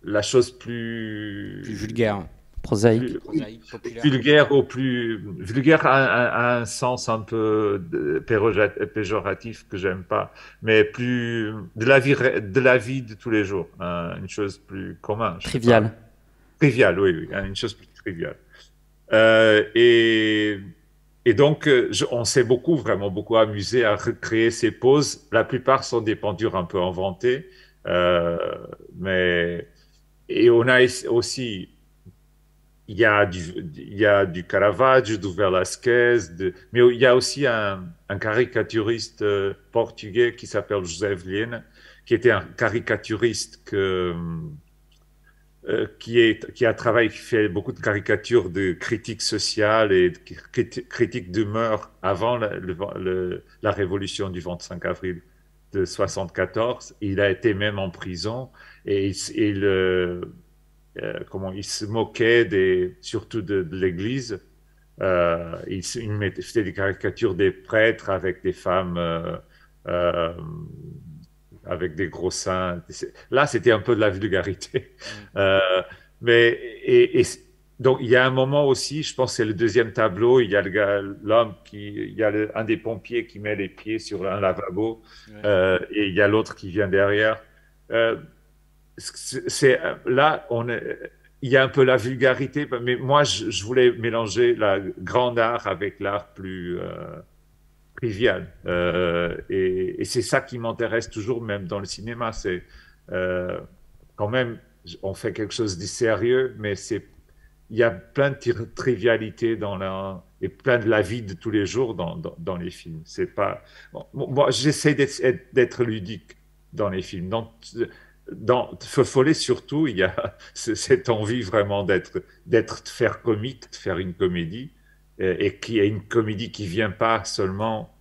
la chose Plus vulgaire. Prosaïque. Populaire. Plus vulgaire a un sens un peu péjoratif que j'aime pas, mais plus de la vie de tous les jours, hein, une chose plus commune. Triviale. Triviale, oui, oui, hein, une chose plus triviale. Euh, et, et donc, on s'est vraiment beaucoup amusé à recréer ces poses. La plupart sont des peintures un peu inventées, euh, mais et on a aussi il y a du Caravaggio, du Velázquez, mais il y a aussi un caricaturiste portugais qui s'appelle José Vilhena, qui était un caricaturiste qui a travaillé, qui fait beaucoup de caricatures de critique sociale et de critique d'humeur avant la révolution du 25 avril de 74. Il a été même en prison et comment il se moquait surtout de l'Église. Il faisait des caricatures des prêtres avec des femmes euh, avec des gros seins. Là, c'était un peu de la vulgarité. Euh, mais donc il y a un moment aussi, je pense que c'est le deuxième tableau, il y a il y a un des pompiers qui met les pieds sur un lavabo et il y a l'autre qui vient derrière. Euh, là, il y a un peu la vulgarité, mais moi, je voulais mélanger la grande art avec l'art plus trivial. Et c'est ça qui m'intéresse toujours, même dans le cinéma. C'est euh, quand même, on fait quelque chose de sérieux, mais il y a plein de trivialités et plein de la vie de tous les jours dans les films. C'est pas, bon, moi, j'essaie d'être ludique dans les films. Dans Feu Follet, surtout, il y a cette envie vraiment de faire comique, de faire une comédie, et qui est une comédie qui vient pas seulement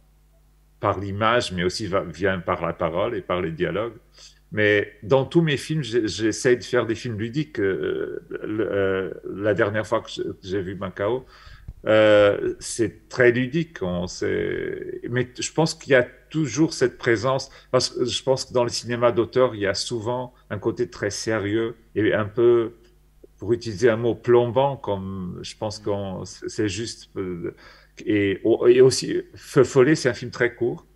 par l'image, mais aussi vient par la parole et par les dialogues. Mais dans tous mes films, j'essaie de faire des films ludiques. La dernière fois que j'ai vu Macao, c'est très ludique. Mais je pense qu'il y a toujours cette présence, parce que je pense que dans le cinéma d'auteur, il y a souvent un côté très sérieux et un peu, pour utiliser un mot, plombant, comme je pense que c'est juste. Et aussi, Feu Follet, c'est un film très court,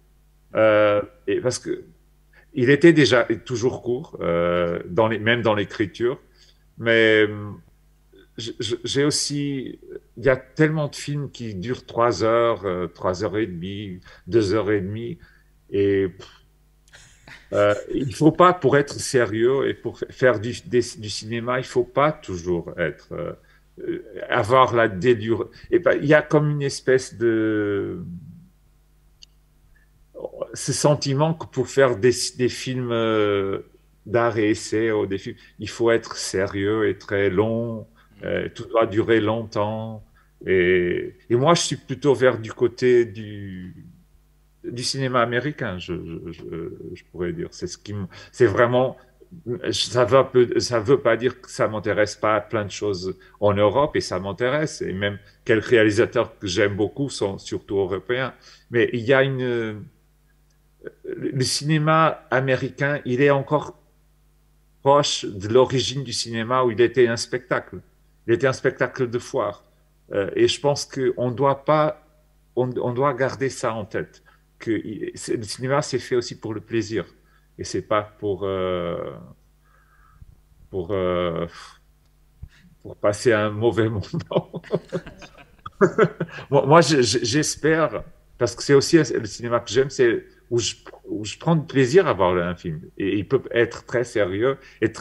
et parce que il était déjà toujours court, même dans l'écriture, mais j'ai aussi, il y a tellement de films qui durent 3 heures, 3 heures et demie, 2 heures et demie, et il faut pas, pour être sérieux et pour faire du cinéma, il faut pas toujours avoir la délure. Et ben, il y a comme une espèce de ce sentiment que pour faire des films d'art et essai, il faut être sérieux et très long, tout doit durer longtemps. Et moi, je suis plutôt vers du côté du cinéma américain, je pourrais dire. C'est vraiment, ça veut pas dire que ça m'intéresse pas à plein de choses en Europe, et ça m'intéresse. Et même quelques réalisateurs que j'aime beaucoup sont surtout européens. Mais il y a le cinéma américain, il est encore proche de l'origine du cinéma où il était un spectacle. Il était un spectacle de foire. Et je pense qu'on doit pas, on doit garder ça en tête. Que le cinéma, c'est fait aussi pour le plaisir. Et c'est pas pour, euh, pour passer un mauvais moment. Moi, j'espère, parce que c'est aussi le cinéma que j'aime, c'est où je prends du plaisir à voir un film. Et il peut être très sérieux et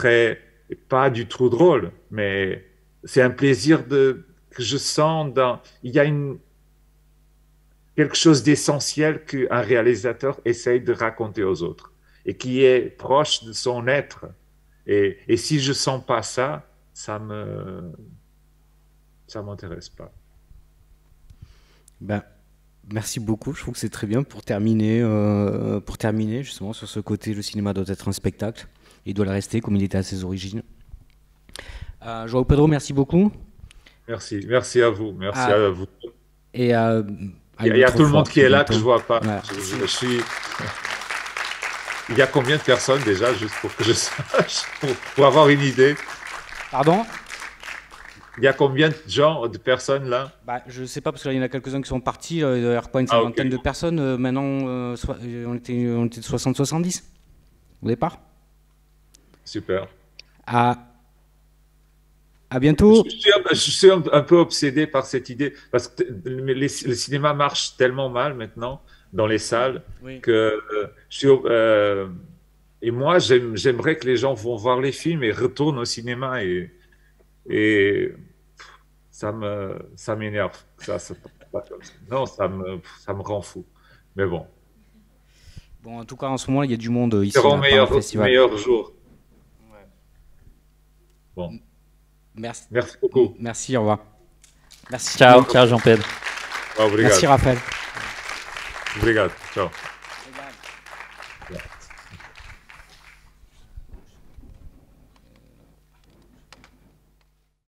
pas du tout drôle, mais c'est un plaisir que je sens il y a quelque chose d'essentiel qu'un réalisateur essaye de raconter aux autres et qui est proche de son être. Et si je sens pas ça, ça m'intéresse pas. Ben, merci beaucoup. Je trouve que c'est très bien pour terminer justement sur ce côté, le cinéma doit être un spectacle. Il doit le rester comme il était à ses origines. João Pedro, merci beaucoup. Merci à vous. Merci à vous. Et il y a tout le monde qui est là que je vois pas. Ouais. Il y a combien de personnes déjà, juste pour que je sache, pour avoir une idée? Pardon? Il y a combien de personnes là? Je ne sais pas, parce qu'il y en a quelques-uns qui sont partis. Il doit y avoir une cinquantaine de personnes. Maintenant, on était de 60-70 au départ. Super. À bientôt. Je suis un peu obsédé par cette idée, parce que le cinéma marche tellement mal maintenant dans les salles, oui, que et moi, j'aimerais que les gens vont voir les films et retournent au cinéma, et ça m'énerve. Non, ça me rend fou. Mais bon. Bon, en tout cas, en ce moment, il y a du monde ici. C'est mon meilleur jour. Ouais. Bon. Merci beaucoup. Merci, au revoir. Merci. Ciao Jean-Pedro. Merci Raphaël. Obrigado. Ciao. Obrigado.